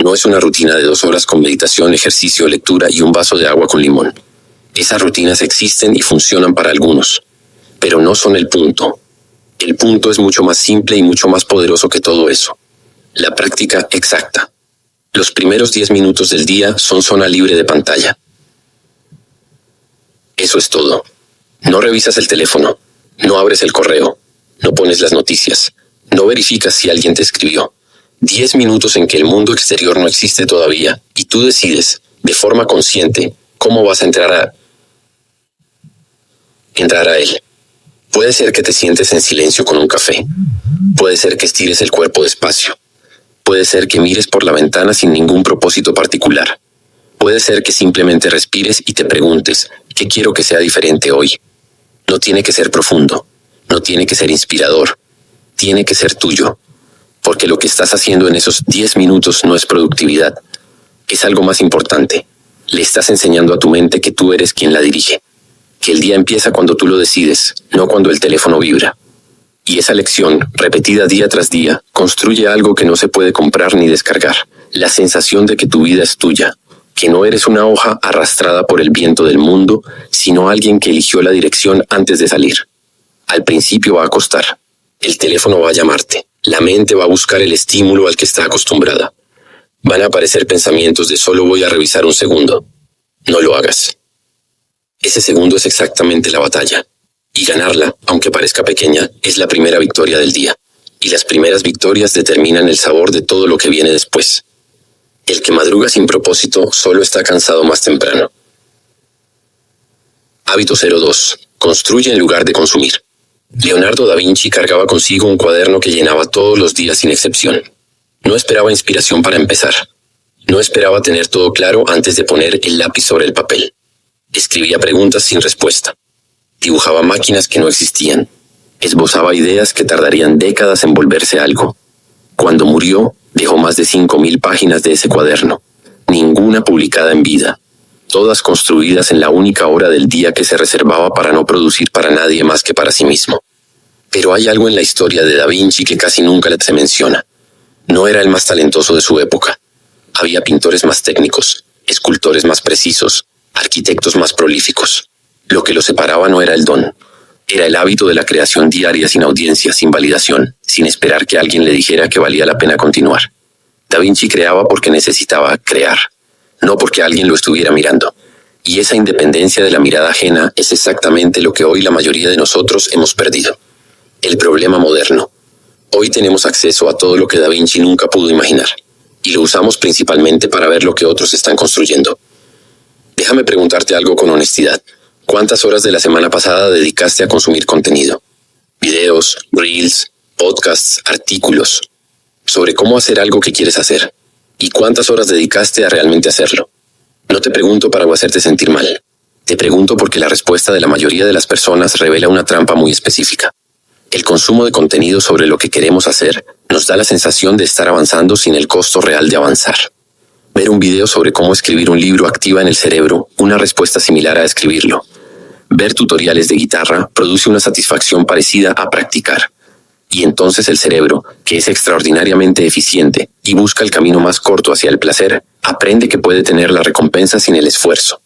No es una rutina de 2 horas con meditación, ejercicio, lectura y un vaso de agua con limón. Esas rutinas existen y funcionan para algunos, pero no son el punto. El punto es mucho más simple y mucho más poderoso que todo eso. La práctica exacta. Los primeros 10 minutos del día son zona libre de pantalla. Eso es todo. No revisas el teléfono, no abres el correo, no pones las noticias, no verificas si alguien te escribió. 10 minutos en que el mundo exterior no existe todavía y tú decides, de forma consciente, cómo vas a entrar a él. Puede ser que te sientes en silencio con un café. Puede ser que estires el cuerpo despacio. Puede ser que mires por la ventana sin ningún propósito particular. Puede ser que simplemente respires y te preguntes, ¿qué quiero que sea diferente hoy? No tiene que ser profundo, no tiene que ser inspirador, tiene que ser tuyo. Porque lo que estás haciendo en esos 10 minutos no es productividad, es algo más importante. Le estás enseñando a tu mente que tú eres quien la dirige, que el día empieza cuando tú lo decides, no cuando el teléfono vibra. Y esa lección, repetida día tras día, construye algo que no se puede comprar ni descargar, la sensación de que tu vida es tuya, que no eres una hoja arrastrada por el viento del mundo, sino alguien que eligió la dirección antes de salir. Al principio va a costar. El teléfono va a llamarte. La mente va a buscar el estímulo al que está acostumbrada. Van a aparecer pensamientos de solo voy a revisar un segundo. No lo hagas. Ese segundo es exactamente la batalla. Y ganarla, aunque parezca pequeña, es la primera victoria del día. Y las primeras victorias determinan el sabor de todo lo que viene después. El que madruga sin propósito solo está cansado más temprano. Hábito 02. Construye en lugar de consumir. Leonardo da Vinci cargaba consigo un cuaderno que llenaba todos los días sin excepción. No esperaba inspiración para empezar. No esperaba tener todo claro antes de poner el lápiz sobre el papel. Escribía preguntas sin respuesta. Dibujaba máquinas que no existían. Esbozaba ideas que tardarían décadas en volverse algo. Cuando murió, dejó más de 5.000 páginas de ese cuaderno. Ninguna publicada en vida. Todas construidas en la única hora del día que se reservaba para no producir para nadie más que para sí mismo. Pero hay algo en la historia de Da Vinci que casi nunca se menciona. No era el más talentoso de su época. Había pintores más técnicos, escultores más precisos, arquitectos más prolíficos. Lo que lo separaba no era el don. Era el hábito de la creación diaria sin audiencia, sin validación, sin esperar que alguien le dijera que valía la pena continuar. Da Vinci creaba porque necesitaba crear, no porque alguien lo estuviera mirando. Y esa independencia de la mirada ajena es exactamente lo que hoy la mayoría de nosotros hemos perdido. El problema moderno. Hoy tenemos acceso a todo lo que Da Vinci nunca pudo imaginar, y lo usamos principalmente para ver lo que otros están construyendo. Déjame preguntarte algo con honestidad. ¿Cuántas horas de la semana pasada dedicaste a consumir contenido? Videos, reels, podcasts, artículos, sobre cómo hacer algo que quieres hacer. ¿Y cuántas horas dedicaste a realmente hacerlo? No te pregunto para hacerte sentir mal. Te pregunto porque la respuesta de la mayoría de las personas revela una trampa muy específica. El consumo de contenido sobre lo que queremos hacer nos da la sensación de estar avanzando sin el costo real de avanzar. Ver un video sobre cómo escribir un libro activa en el cerebro una respuesta similar a escribirlo. Ver tutoriales de guitarra produce una satisfacción parecida a practicar. Y entonces el cerebro, que es extraordinariamente eficiente y busca el camino más corto hacia el placer, aprende que puede tener la recompensa sin el esfuerzo.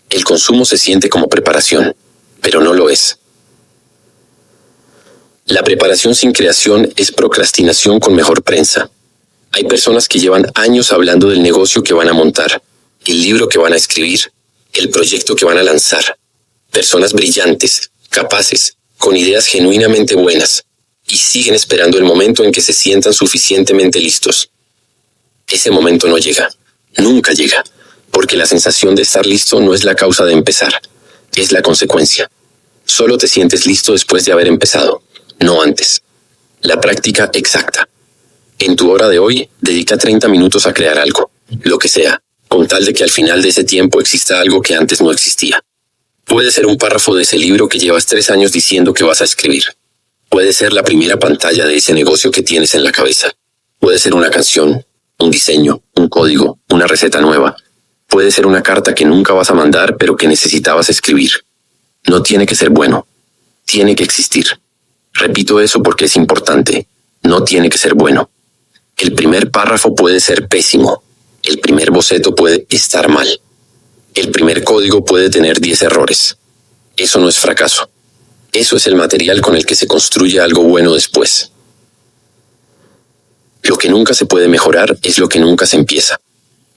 El consumo se siente como preparación, pero no lo es. La preparación sin creación es procrastinación con mejor prensa. Hay personas que llevan años hablando del negocio que van a montar, el libro que van a escribir, el proyecto que van a lanzar. Personas brillantes, capaces, con ideas genuinamente buenas, y siguen esperando el momento en que se sientan suficientemente listos. Ese momento no llega, nunca llega, porque la sensación de estar listo no es la causa de empezar, es la consecuencia. Solo te sientes listo después de haber empezado, no antes. La práctica exacta. En tu hora de hoy, dedica 30 minutos a crear algo, lo que sea, con tal de que al final de ese tiempo exista algo que antes no existía. Puede ser un párrafo de ese libro que llevas 3 años diciendo que vas a escribir. Puede ser la primera pantalla de ese negocio que tienes en la cabeza. Puede ser una canción, un diseño, un código, una receta nueva. Puede ser una carta que nunca vas a mandar pero que necesitabas escribir. No tiene que ser bueno. Tiene que existir. Repito eso porque es importante. No tiene que ser bueno. El primer párrafo puede ser pésimo. El primer boceto puede estar mal. El primer código puede tener 10 errores. Eso no es fracaso. Eso es el material con el que se construye algo bueno después. Lo que nunca se puede mejorar es lo que nunca se empieza.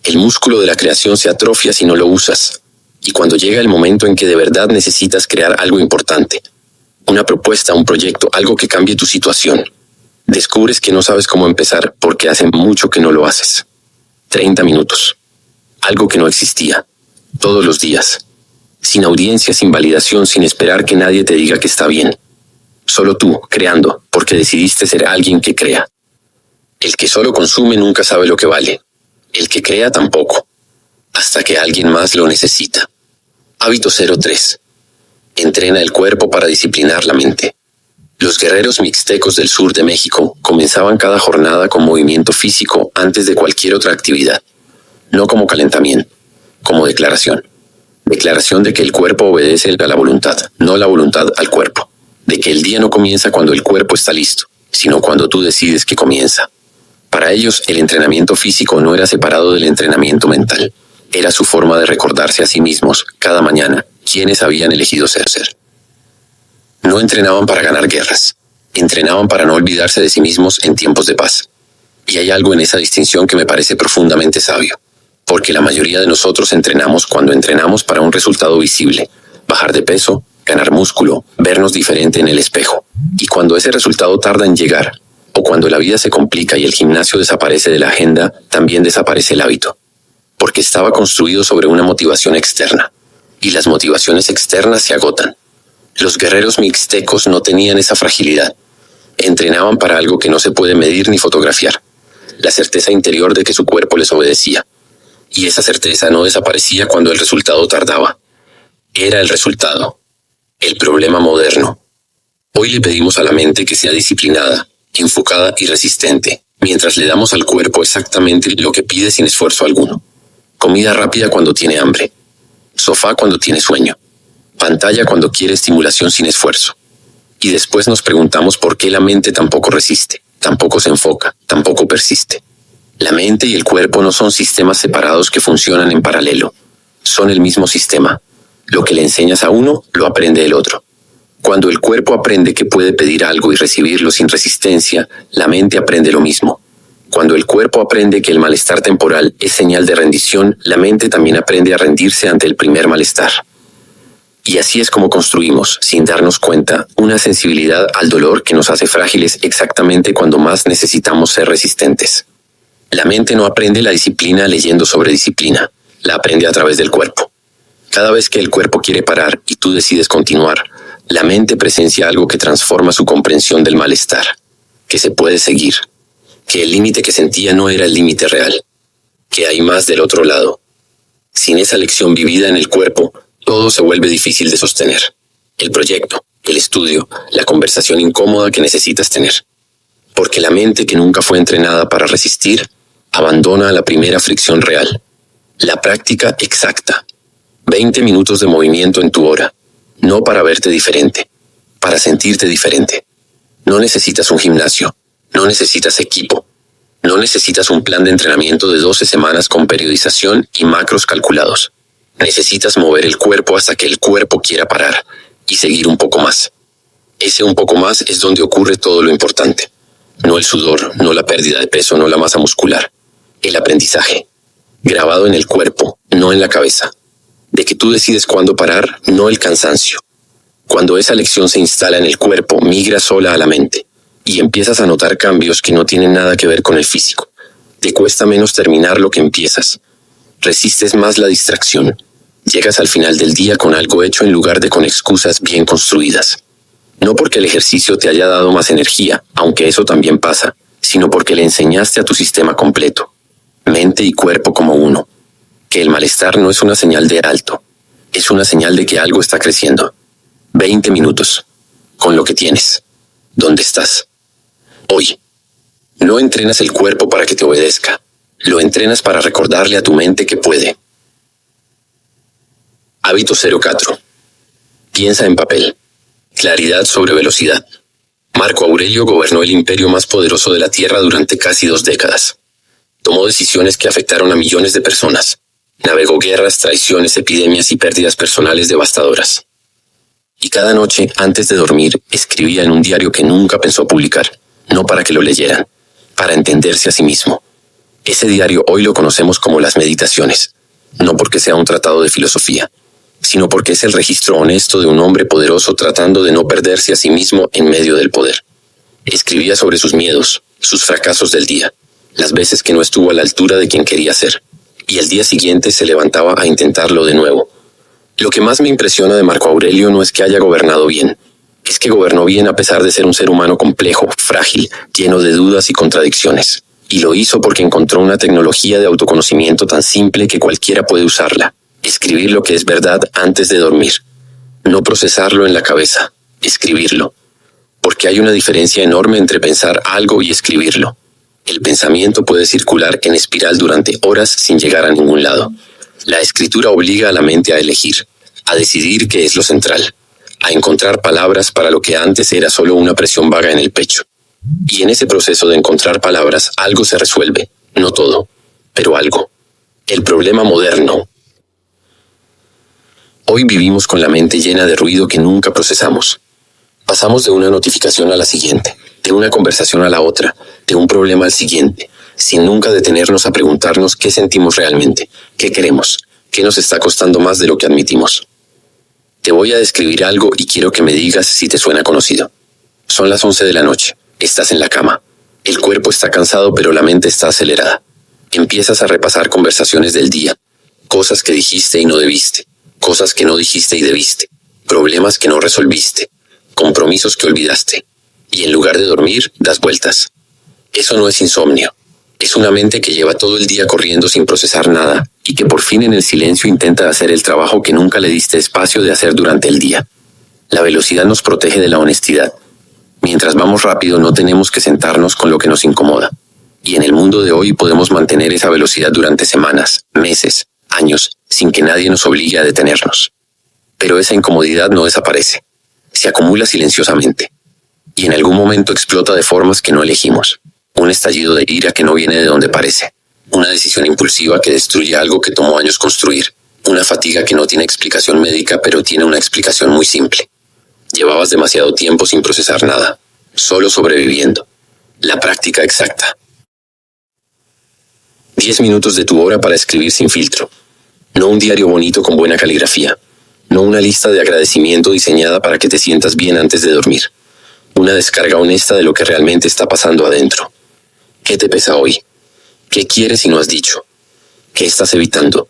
El músculo de la creación se atrofia si no lo usas. Y cuando llega el momento en que de verdad necesitas crear algo importante, una propuesta, un proyecto, algo que cambie tu situación, descubres que no sabes cómo empezar porque hace mucho que no lo haces. 30 minutos. Algo que no existía. Todos los días. Sin audiencia, sin validación, sin esperar que nadie te diga que está bien. Solo tú, creando, porque decidiste ser alguien que crea. El que solo consume nunca sabe lo que vale. El que crea tampoco. Hasta que alguien más lo necesita. Hábito 03. Entrena el cuerpo para disciplinar la mente. Los guerreros mixtecos del sur de México comenzaban cada jornada con movimiento físico antes de cualquier otra actividad. No como calentamiento, como declaración. Declaración de que el cuerpo obedece a la voluntad, no la voluntad al cuerpo. De que el día no comienza cuando el cuerpo está listo, sino cuando tú decides que comienza. Para ellos, el entrenamiento físico no era separado del entrenamiento mental. Era su forma de recordarse a sí mismos, cada mañana, quiénes habían elegido ser. No entrenaban para ganar guerras. Entrenaban para no olvidarse de sí mismos en tiempos de paz. Y hay algo en esa distinción que me parece profundamente sabio. Porque la mayoría de nosotros entrenamos cuando entrenamos para un resultado visible. Bajar de peso, ganar músculo, vernos diferente en el espejo. Y cuando ese resultado tarda en llegar, o cuando la vida se complica y el gimnasio desaparece de la agenda, también desaparece el hábito. Porque estaba construido sobre una motivación externa. Y las motivaciones externas se agotan. Los guerreros mixtecos no tenían esa fragilidad. Entrenaban para algo que no se puede medir ni fotografiar. La certeza interior de que su cuerpo les obedecía. Y esa certeza no desaparecía cuando el resultado tardaba. Era el resultado. El problema moderno. Hoy le pedimos a la mente que sea disciplinada, enfocada y resistente, mientras le damos al cuerpo exactamente lo que pide sin esfuerzo alguno. Comida rápida cuando tiene hambre. Sofá cuando tiene sueño. Pantalla cuando quiere estimulación sin esfuerzo. Y después nos preguntamos por qué la mente tampoco resiste, tampoco se enfoca, tampoco persiste. La mente y el cuerpo no son sistemas separados que funcionan en paralelo. Son el mismo sistema. Lo que le enseñas a uno, lo aprende el otro. Cuando el cuerpo aprende que puede pedir algo y recibirlo sin resistencia, la mente aprende lo mismo. Cuando el cuerpo aprende que el malestar temporal es señal de rendición, la mente también aprende a rendirse ante el primer malestar. Y así es como construimos, sin darnos cuenta, una sensibilidad al dolor que nos hace frágiles exactamente cuando más necesitamos ser resistentes. La mente no aprende la disciplina leyendo sobre disciplina, la aprende a través del cuerpo. Cada vez que el cuerpo quiere parar y tú decides continuar, la mente presencia algo que transforma su comprensión del malestar, que se puede seguir, que el límite que sentía no era el límite real, que hay más del otro lado. Sin esa lección vivida en el cuerpo, todo se vuelve difícil de sostener. El proyecto, el estudio, la conversación incómoda que necesitas tener. Porque la mente que nunca fue entrenada para resistir, abandona a la primera fricción real. La práctica exacta. 20 minutos de movimiento en tu hora. No para verte diferente, para sentirte diferente. No necesitas un gimnasio, no necesitas equipo. No necesitas un plan de entrenamiento de 12 semanas con periodización y macros calculados. Necesitas mover el cuerpo hasta que el cuerpo quiera parar y seguir un poco más. Ese un poco más es donde ocurre todo lo importante. No el sudor, no la pérdida de peso, no la masa muscular. El aprendizaje. Grabado en el cuerpo, no en la cabeza. De que tú decides cuándo parar, no el cansancio. Cuando esa lección se instala en el cuerpo, migra sola a la mente. Y empiezas a notar cambios que no tienen nada que ver con el físico. Te cuesta menos terminar lo que empiezas. Resistes más la distracción. Llegas al final del día con algo hecho en lugar de con excusas bien construidas. No porque el ejercicio te haya dado más energía, aunque eso también pasa, sino porque le enseñaste a tu sistema completo, mente y cuerpo como uno, que el malestar no es una señal de alto, es una señal de que algo está creciendo. 20 minutos, con lo que tienes. ¿Dónde estás? Hoy. No entrenas el cuerpo para que te obedezca, lo entrenas para recordarle a tu mente que puede. Hábito 04. Piensa en papel. Claridad sobre velocidad. Marco Aurelio gobernó el imperio más poderoso de la Tierra durante casi 2 décadas. Tomó decisiones que afectaron a millones de personas. Navegó guerras, traiciones, epidemias y pérdidas personales devastadoras. Y cada noche, antes de dormir, escribía en un diario que nunca pensó publicar, no para que lo leyeran, para entenderse a sí mismo. Ese diario hoy lo conocemos como las Meditaciones, no porque sea un tratado de filosofía, sino porque es el registro honesto de un hombre poderoso tratando de no perderse a sí mismo en medio del poder. Escribía sobre sus miedos, sus fracasos del día, las veces que no estuvo a la altura de quien quería ser, y al día siguiente se levantaba a intentarlo de nuevo. Lo que más me impresiona de Marco Aurelio no es que haya gobernado bien, es que gobernó bien a pesar de ser un ser humano complejo, frágil, lleno de dudas y contradicciones. Y lo hizo porque encontró una tecnología de autoconocimiento tan simple que cualquiera puede usarla. Escribir lo que es verdad antes de dormir. No procesarlo en la cabeza, escribirlo. Porque hay una diferencia enorme entre pensar algo y escribirlo. El pensamiento puede circular en espiral durante horas sin llegar a ningún lado. La escritura obliga a la mente a elegir, a decidir qué es lo central, a encontrar palabras para lo que antes era solo una presión vaga en el pecho. Y en ese proceso de encontrar palabras, algo se resuelve, no todo, pero algo. El problema moderno. Hoy vivimos con la mente llena de ruido que nunca procesamos. Pasamos de una notificación a la siguiente, de una conversación a la otra, de un problema al siguiente, sin nunca detenernos a preguntarnos qué sentimos realmente, qué queremos, qué nos está costando más de lo que admitimos. Te voy a describir algo y quiero que me digas si te suena conocido. Son las 11 de la noche, estás en la cama. El cuerpo está cansado pero la mente está acelerada. Empiezas a repasar conversaciones del día, cosas que dijiste y no debiste, cosas que no dijiste y debiste, problemas que no resolviste, compromisos que olvidaste, y en lugar de dormir, das vueltas. Eso no es insomnio. Es una mente que lleva todo el día corriendo sin procesar nada, y que por fin en el silencio intenta hacer el trabajo que nunca le diste espacio de hacer durante el día. La velocidad nos protege de la honestidad. Mientras vamos rápido no tenemos que sentarnos con lo que nos incomoda. Y en el mundo de hoy podemos mantener esa velocidad durante semanas, meses, años, sin que nadie nos obligue a detenernos. Pero esa incomodidad no desaparece. Se acumula silenciosamente. Y en algún momento explota de formas que no elegimos. Un estallido de ira que no viene de donde parece. Una decisión impulsiva que destruye algo que tomó años construir. Una fatiga que no tiene explicación médica, pero tiene una explicación muy simple. Llevabas demasiado tiempo sin procesar nada. Solo sobreviviendo. La práctica exacta. 10 minutos de tu hora para escribir sin filtro. No un diario bonito con buena caligrafía. No una lista de agradecimiento diseñada para que te sientas bien antes de dormir. Una descarga honesta de lo que realmente está pasando adentro. ¿Qué te pesa hoy? ¿Qué quieres y no has dicho? ¿Qué estás evitando?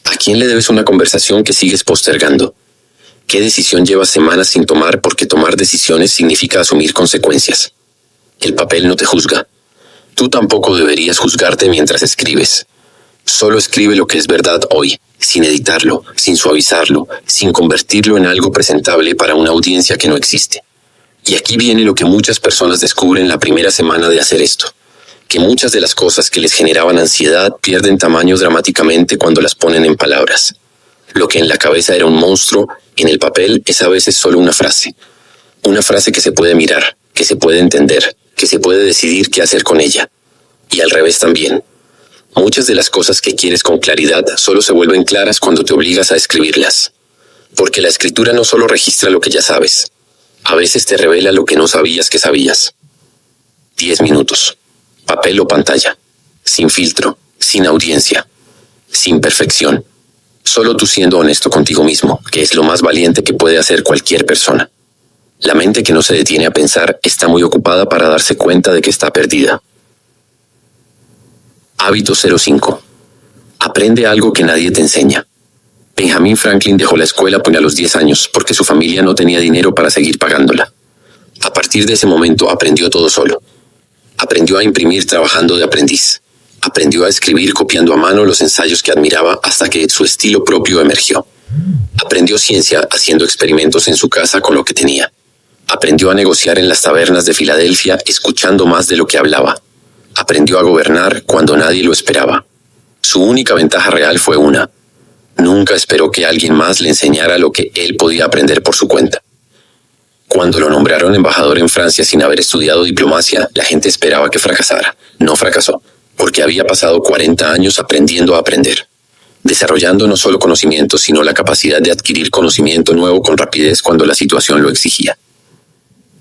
¿A quién le debes una conversación que sigues postergando? ¿Qué decisión llevas semanas sin tomar porque tomar decisiones significa asumir consecuencias? El papel no te juzga. Tú tampoco deberías juzgarte mientras escribes. Solo escribe lo que es verdad hoy, sin editarlo, sin suavizarlo, sin convertirlo en algo presentable para una audiencia que no existe. Y aquí viene lo que muchas personas descubren la primera semana de hacer esto. Que muchas de las cosas que les generaban ansiedad pierden tamaño dramáticamente cuando las ponen en palabras. Lo que en la cabeza era un monstruo, en el papel es a veces solo una frase. Una frase que se puede mirar, que se puede entender, que se puede decidir qué hacer con ella. Y al revés también. Muchas de las cosas que quieres con claridad solo se vuelven claras cuando te obligas a escribirlas. Porque la escritura no solo registra lo que ya sabes. A veces te revela lo que no sabías que sabías. 10 minutos. Papel o pantalla. Sin filtro, sin audiencia, sin perfección. Solo tú siendo honesto contigo mismo, que es lo más valiente que puede hacer cualquier persona. La mente que no se detiene a pensar está muy ocupada para darse cuenta de que está perdida. Hábito 05. Aprende algo que nadie te enseña. Benjamin Franklin dejó la escuela a los 10 años porque su familia no tenía dinero para seguir pagándola. A partir de ese momento aprendió todo solo. Aprendió a imprimir trabajando de aprendiz. Aprendió a escribir copiando a mano los ensayos que admiraba hasta que su estilo propio emergió. Aprendió ciencia haciendo experimentos en su casa con lo que tenía. Aprendió a negociar en las tabernas de Filadelfia escuchando más de lo que hablaba. Aprendió a gobernar cuando nadie lo esperaba. Su única ventaja real fue una. Nunca esperó que alguien más le enseñara lo que él podía aprender por su cuenta. Cuando lo nombraron embajador en Francia sin haber estudiado diplomacia, la gente esperaba que fracasara. No fracasó, porque había pasado 40 años aprendiendo a aprender. Desarrollando no solo conocimiento, sino la capacidad de adquirir conocimiento nuevo con rapidez cuando la situación lo exigía.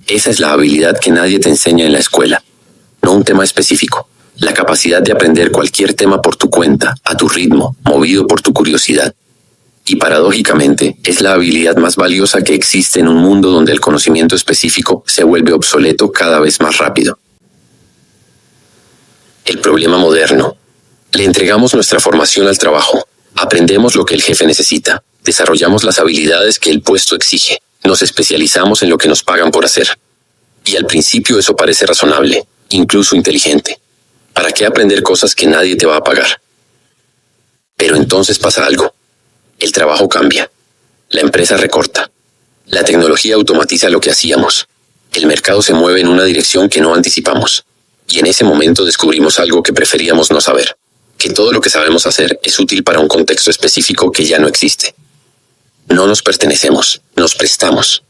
Esa es la habilidad que nadie te enseña en la escuela. No un tema específico. La capacidad de aprender cualquier tema por tu cuenta, a tu ritmo, movido por tu curiosidad. Y paradójicamente, es la habilidad más valiosa que existe en un mundo donde el conocimiento específico se vuelve obsoleto cada vez más rápido. El problema moderno. Le entregamos nuestra formación al trabajo. Aprendemos lo que el jefe necesita. Desarrollamos las habilidades que el puesto exige. Nos especializamos en lo que nos pagan por hacer. Y al principio eso parece razonable, incluso inteligente. ¿Para qué aprender cosas que nadie te va a pagar? Pero entonces pasa algo. El trabajo cambia. La empresa recorta. La tecnología automatiza lo que hacíamos. El mercado se mueve en una dirección que no anticipamos. Y en ese momento descubrimos algo que preferíamos no saber. Que todo lo que sabemos hacer es útil para un contexto específico que ya no existe. No nos pertenecemos, nos prestamos.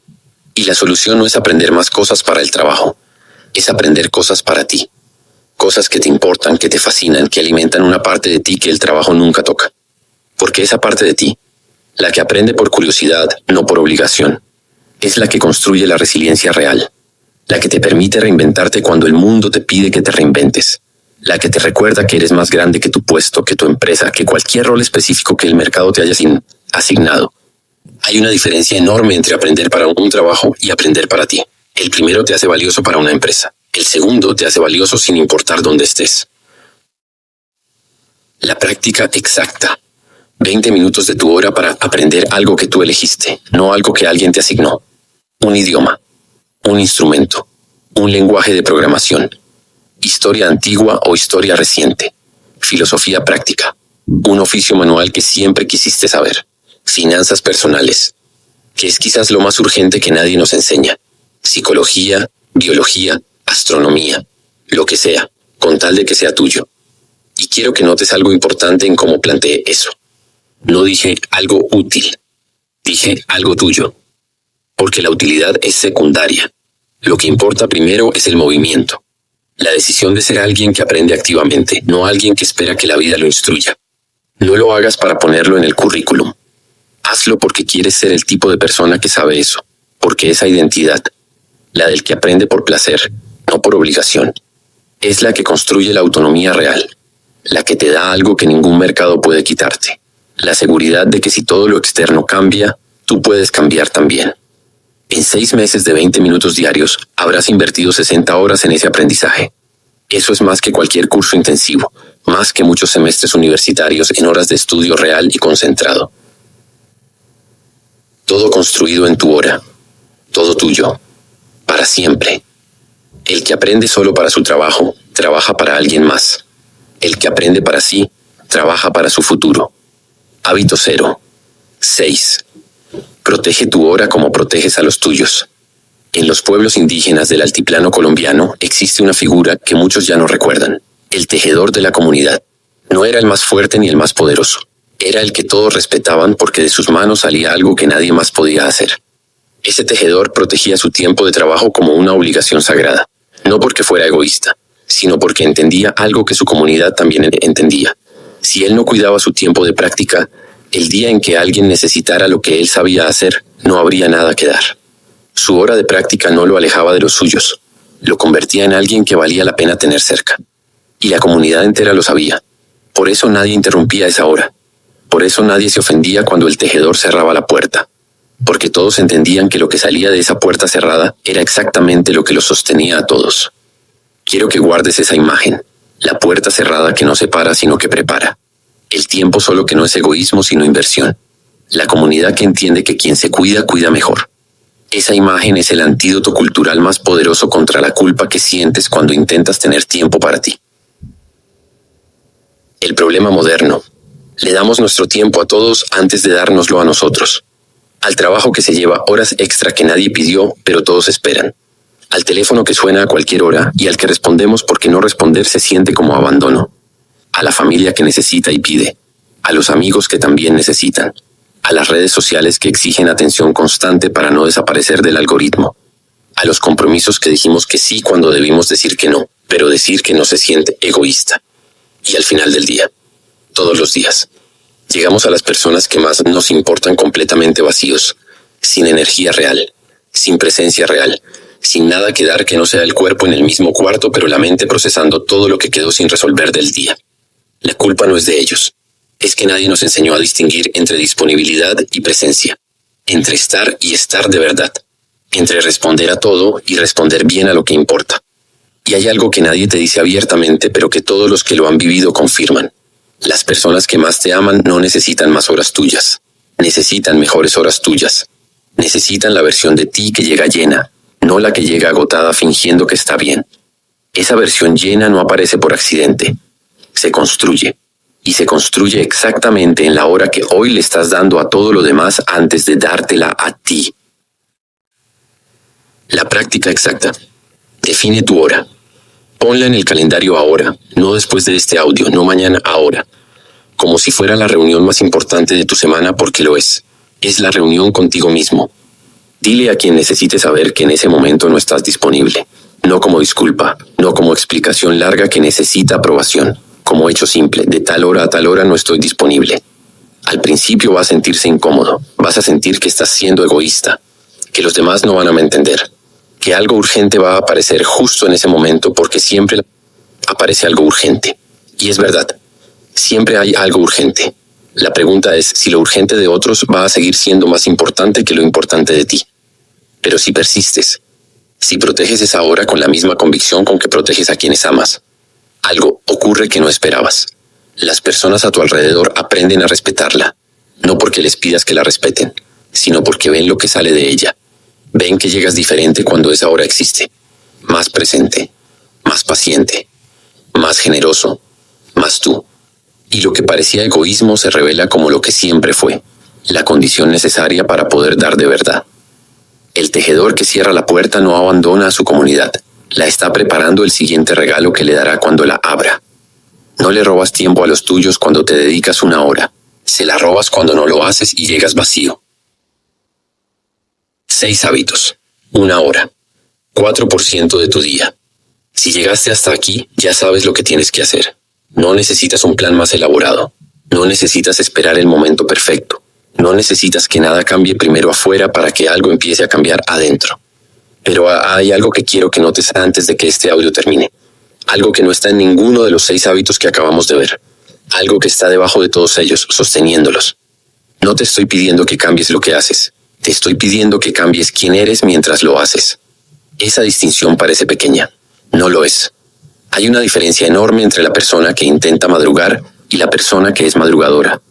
Y la solución no es aprender más cosas para el trabajo. Es aprender cosas para ti. Cosas que te importan, que te fascinan, que alimentan una parte de ti que el trabajo nunca toca. Porque esa parte de ti, la que aprende por curiosidad, no por obligación, es la que construye la resiliencia real. La que te permite reinventarte cuando el mundo te pide que te reinventes. La que te recuerda que eres más grande que tu puesto, que tu empresa, que cualquier rol específico que el mercado te haya asignado. Hay una diferencia enorme entre aprender para un trabajo y aprender para ti. El primero te hace valioso para una empresa. El segundo te hace valioso sin importar dónde estés. La práctica exacta. 20 minutos de tu hora para aprender algo que tú elegiste, no algo que alguien te asignó. Un idioma, un instrumento, un lenguaje de programación, historia antigua o historia reciente, filosofía práctica, un oficio manual que siempre quisiste saber, finanzas personales, que es quizás lo más urgente que nadie nos enseña, psicología, biología, astronomía, lo que sea, con tal de que sea tuyo. Y quiero que notes algo importante en cómo planteé eso. No dije algo útil, dije algo tuyo. Porque la utilidad es secundaria. Lo que importa primero es el movimiento. La decisión de ser alguien que aprende activamente, no alguien que espera que la vida lo instruya. No lo hagas para ponerlo en el currículum. Hazlo porque quieres ser el tipo de persona que sabe eso. Porque esa identidad, la del que aprende por placer, no por obligación, es la que construye la autonomía real. La que te da algo que ningún mercado puede quitarte. La seguridad de que si todo lo externo cambia, tú puedes cambiar también. En 6 meses de 20 minutos diarios, habrás invertido 60 horas en ese aprendizaje. Eso es más que cualquier curso intensivo, más que muchos semestres universitarios en horas de estudio real y concentrado. Todo construido en tu hora, todo tuyo, para siempre. El que aprende solo para su trabajo, trabaja para alguien más. El que aprende para sí, trabaja para su futuro. Hábito 0. 6. Protege tu hora como proteges a los tuyos. En los pueblos indígenas del altiplano colombiano existe una figura que muchos ya no recuerdan. El tejedor de la comunidad. No era el más fuerte ni el más poderoso. Era el que todos respetaban porque de sus manos salía algo que nadie más podía hacer. Ese tejedor protegía su tiempo de trabajo como una obligación sagrada. No porque fuera egoísta, sino porque entendía algo que su comunidad también entendía. Si él no cuidaba su tiempo de práctica, el día en que alguien necesitara lo que él sabía hacer, no habría nada que dar. Su hora de práctica no lo alejaba de los suyos, lo convertía en alguien que valía la pena tener cerca. Y la comunidad entera lo sabía. Por eso nadie interrumpía esa hora. Por eso nadie se ofendía cuando el tejedor cerraba la puerta. Porque todos entendían que lo que salía de esa puerta cerrada era exactamente lo que los sostenía a todos. Quiero que guardes esa imagen. La puerta cerrada que no separa sino que prepara. El tiempo solo que no es egoísmo sino inversión. La comunidad que entiende que quien se cuida, cuida mejor. Esa imagen es el antídoto cultural más poderoso contra la culpa que sientes cuando intentas tener tiempo para ti. El problema moderno. Le damos nuestro tiempo a todos antes de dárnoslo a nosotros. Al trabajo que se lleva horas extra que nadie pidió, pero todos esperan. Al teléfono que suena a cualquier hora y al que respondemos porque no responder se siente como abandono. A la familia que necesita y pide. A los amigos que también necesitan. A las redes sociales que exigen atención constante para no desaparecer del algoritmo. A los compromisos que dijimos que sí cuando debimos decir que no, pero decir que no se siente egoísta. Y al final del día, todos los días, llegamos a las personas que más nos importan completamente vacíos, sin energía real, sin presencia real, sin nada que dar que no sea el cuerpo en el mismo cuarto, pero la mente procesando todo lo que quedó sin resolver del día. La culpa no es de ellos. Es que nadie nos enseñó a distinguir entre disponibilidad y presencia, entre estar y estar de verdad, entre responder a todo y responder bien a lo que importa. Y hay algo que nadie te dice abiertamente, pero que todos los que lo han vivido confirman. Las personas que más te aman no necesitan más horas tuyas. Necesitan mejores horas tuyas. Necesitan la versión de ti que llega llena, no la que llega agotada fingiendo que está bien. Esa versión llena no aparece por accidente. Se construye. Y se construye exactamente en la hora que hoy le estás dando a todo lo demás antes de dártela a ti. La práctica exacta. Define tu hora. Ponla en el calendario ahora, no después de este audio, no mañana, ahora. Como si fuera la reunión más importante de tu semana, porque lo es. Es la reunión contigo mismo. Dile a quien necesite saber que en ese momento no estás disponible. No como disculpa, no como explicación larga que necesita aprobación. Como hecho simple, de tal hora a tal hora no estoy disponible. Al principio va a sentirse incómodo, vas a sentir que estás siendo egoísta, que los demás no van a entender, que algo urgente va a aparecer justo en ese momento porque siempre aparece algo urgente. Y es verdad, siempre hay algo urgente. La pregunta es si lo urgente de otros va a seguir siendo más importante que lo importante de ti. Pero si persistes, si proteges esa hora con la misma convicción con que proteges a quienes amas, algo ocurre que no esperabas. Las personas a tu alrededor aprenden a respetarla, no porque les pidas que la respeten, sino porque ven lo que sale de ella. Ven que llegas diferente cuando esa hora existe. Más presente, más paciente, más generoso, más tú. Y lo que parecía egoísmo se revela como lo que siempre fue, la condición necesaria para poder dar de verdad. El tejedor que cierra la puerta no abandona a su comunidad. La está preparando el siguiente regalo que le dará cuando la abra. No le robas tiempo a los tuyos cuando te dedicas una hora. Se la robas cuando no lo haces y llegas vacío. 6 hábitos. 1 hora. 4% de tu día. Si llegaste hasta aquí, ya sabes lo que tienes que hacer. No necesitas un plan más elaborado. No necesitas esperar el momento perfecto. No necesitas que nada cambie primero afuera para que algo empiece a cambiar adentro. Pero hay algo que quiero que notes antes de que este audio termine. Algo que no está en ninguno de los 6 hábitos que acabamos de ver. Algo que está debajo de todos ellos, sosteniéndolos. No te estoy pidiendo que cambies lo que haces. Te estoy pidiendo que cambies quién eres mientras lo haces. Esa distinción parece pequeña. No lo es. Hay una diferencia enorme entre la persona que intenta madrugar y la persona que es madrugadora.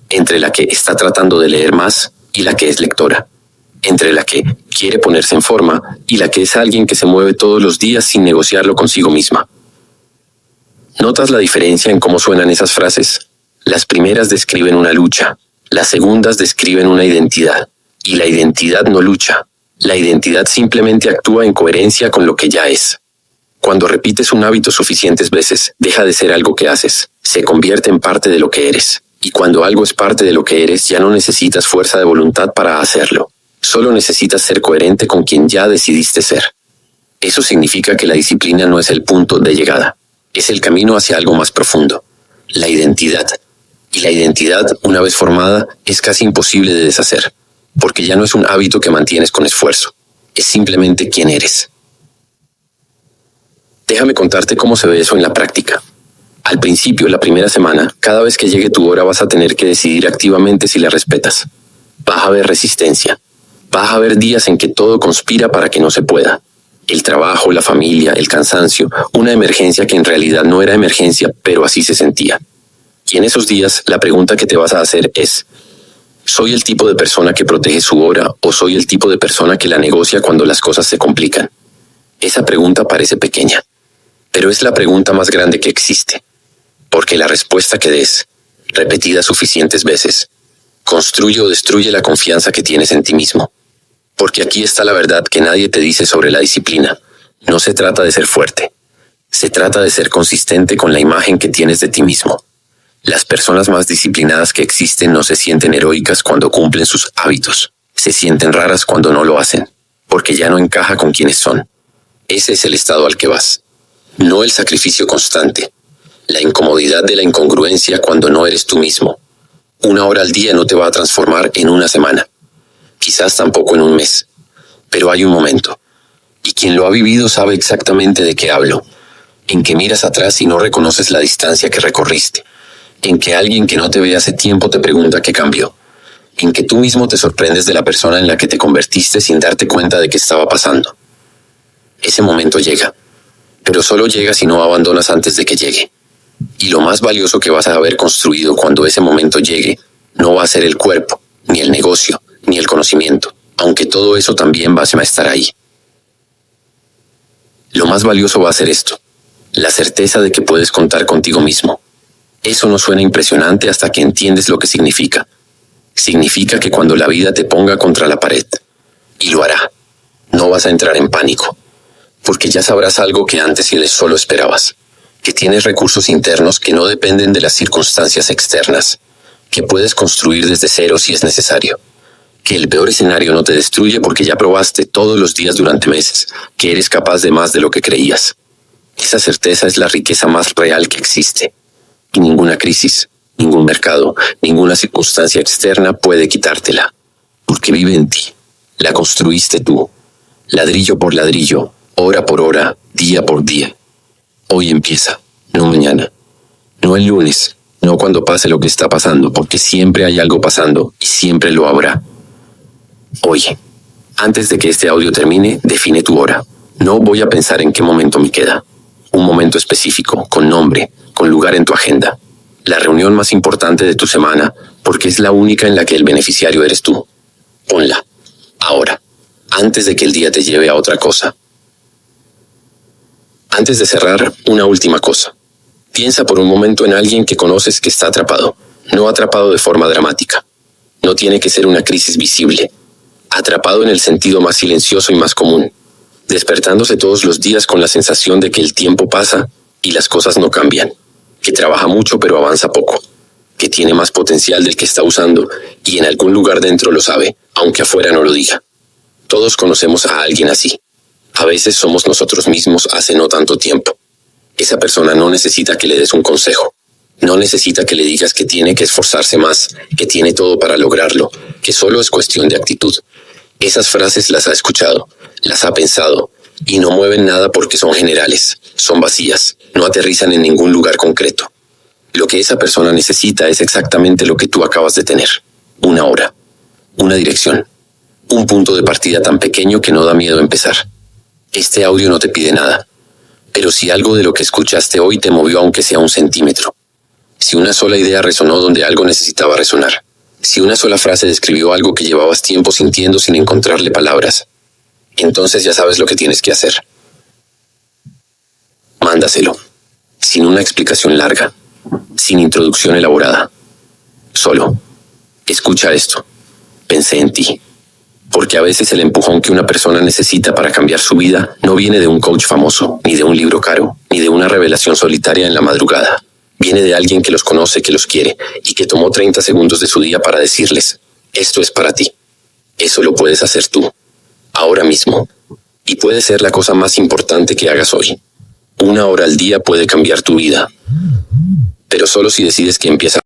Entre la que está tratando de leer más y la que es lectora. Entre la que quiere ponerse en forma y la que es alguien que se mueve todos los días sin negociarlo consigo misma. ¿Notas la diferencia en cómo suenan esas frases? Las primeras describen una lucha, las segundas describen una identidad, y la identidad no lucha. La identidad simplemente actúa en coherencia con lo que ya es. Cuando repites un hábito suficientes veces, deja de ser algo que haces, se convierte en parte de lo que eres. Y cuando algo es parte de lo que eres, ya no necesitas fuerza de voluntad para hacerlo. Solo necesitas ser coherente con quien ya decidiste ser. Eso significa que la disciplina no es el punto de llegada. Es el camino hacia algo más profundo. La identidad. Y la identidad, una vez formada, es casi imposible de deshacer. Porque ya no es un hábito que mantienes con esfuerzo. Es simplemente quién eres. Déjame contarte cómo se ve eso en la práctica. Al principio, la primera semana, cada vez que llegue tu hora vas a tener que decidir activamente si la respetas. Vas a haber resistencia. Vas a haber días en que todo conspira para que no se pueda. El trabajo, la familia, el cansancio, una emergencia que en realidad no era emergencia, pero así se sentía. Y en esos días, la pregunta que te vas a hacer es, ¿soy el tipo de persona que protege su hora o soy el tipo de persona que la negocia cuando las cosas se complican? Esa pregunta parece pequeña, pero es la pregunta más grande que existe. Porque la respuesta que des, repetida suficientes veces, construye o destruye la confianza que tienes en ti mismo. Porque aquí está la verdad que nadie te dice sobre la disciplina. No se trata de ser fuerte. Se trata de ser consistente con la imagen que tienes de ti mismo. Las personas más disciplinadas que existen no se sienten heroicas cuando cumplen sus hábitos. Se sienten raras cuando no lo hacen, porque ya no encaja con quienes son. Ese es el estado al que vas. No el sacrificio constante. La incomodidad de la incongruencia cuando no eres tú mismo. 1 hora al día no te va a transformar en una semana. Quizás tampoco en un mes. Pero hay un momento. Y quien lo ha vivido sabe exactamente de qué hablo. En que miras atrás y no reconoces la distancia que recorriste. En que alguien que no te ve hace tiempo te pregunta qué cambió. En que tú mismo te sorprendes de la persona en la que te convertiste sin darte cuenta de qué estaba pasando. Ese momento llega. Pero solo llega si no abandonas antes de que llegue. Y lo más valioso que vas a haber construido cuando ese momento llegue, no va a ser el cuerpo, ni el negocio, ni el conocimiento, aunque todo eso también va a estar ahí. Lo más valioso va a ser esto, La certeza de que puedes contar contigo mismo. Eso no suena impresionante hasta que entiendes lo que significa. Significa que cuando la vida te ponga contra la pared, y lo hará, no vas a entrar en pánico, porque ya sabrás algo que antes solo esperabas, que tienes recursos internos que no dependen de las circunstancias externas, que puedes construir desde cero si es necesario, que el peor escenario no te destruye porque ya probaste todos los días durante meses que eres capaz de más de lo que creías. Esa certeza es la riqueza más real que existe, y ninguna crisis, ningún mercado, ninguna circunstancia externa puede quitártela, porque vive en ti. La construiste tú, ladrillo por ladrillo, hora por hora, día por día. Hoy empieza, no mañana, no el lunes, no cuando pase lo que está pasando, porque siempre hay algo pasando y siempre lo habrá. Oye, antes de que este audio termine, define tu hora. No voy a pensar en qué momento me queda. Un momento específico, con nombre, con lugar en tu agenda. La reunión más importante de tu semana, porque es la única en la que el beneficiario eres tú. Ponla. Ahora, antes de que el día te lleve a otra cosa. Antes de cerrar, una última cosa. Piensa por un momento en alguien que conoces que está atrapado. No atrapado de forma dramática. No tiene que ser una crisis visible. Atrapado en el sentido más silencioso y más común. Despertándose todos los días con la sensación de que el tiempo pasa y las cosas no cambian. Que trabaja mucho pero avanza poco. Que tiene más potencial del que está usando y en algún lugar dentro lo sabe, aunque afuera no lo diga. Todos conocemos a alguien así. A veces somos nosotros mismos hace no tanto tiempo. Esa persona no necesita que le des un consejo. No necesita que le digas que tiene que esforzarse más, que tiene todo para lograrlo, que solo es cuestión de actitud. Esas frases las ha escuchado, las ha pensado, y no mueven nada porque son generales, son vacías, no aterrizan en ningún lugar concreto. Lo que esa persona necesita es exactamente lo que tú acabas de tener. Una hora, una dirección, un punto de partida tan pequeño que no da miedo empezar. Este audio no te pide nada, pero si algo de lo que escuchaste hoy te movió aunque sea un centímetro, si una sola idea resonó donde algo necesitaba resonar, si una sola frase describió algo que llevabas tiempo sintiendo sin encontrarle palabras, entonces ya sabes lo que tienes que hacer. Mándaselo, sin una explicación larga, sin introducción elaborada. Solo, escucha esto, pensé en ti. Porque a veces el empujón que una persona necesita para cambiar su vida no viene de un coach famoso, ni de un libro caro, ni de una revelación solitaria en la madrugada. Viene de alguien que los conoce, que los quiere, y que tomó 30 segundos de su día para decirles, esto es para ti. Eso lo puedes hacer tú, ahora mismo. Y puede ser la cosa más importante que hagas hoy. 1 hora al día puede cambiar tu vida. Pero solo si decides que empieza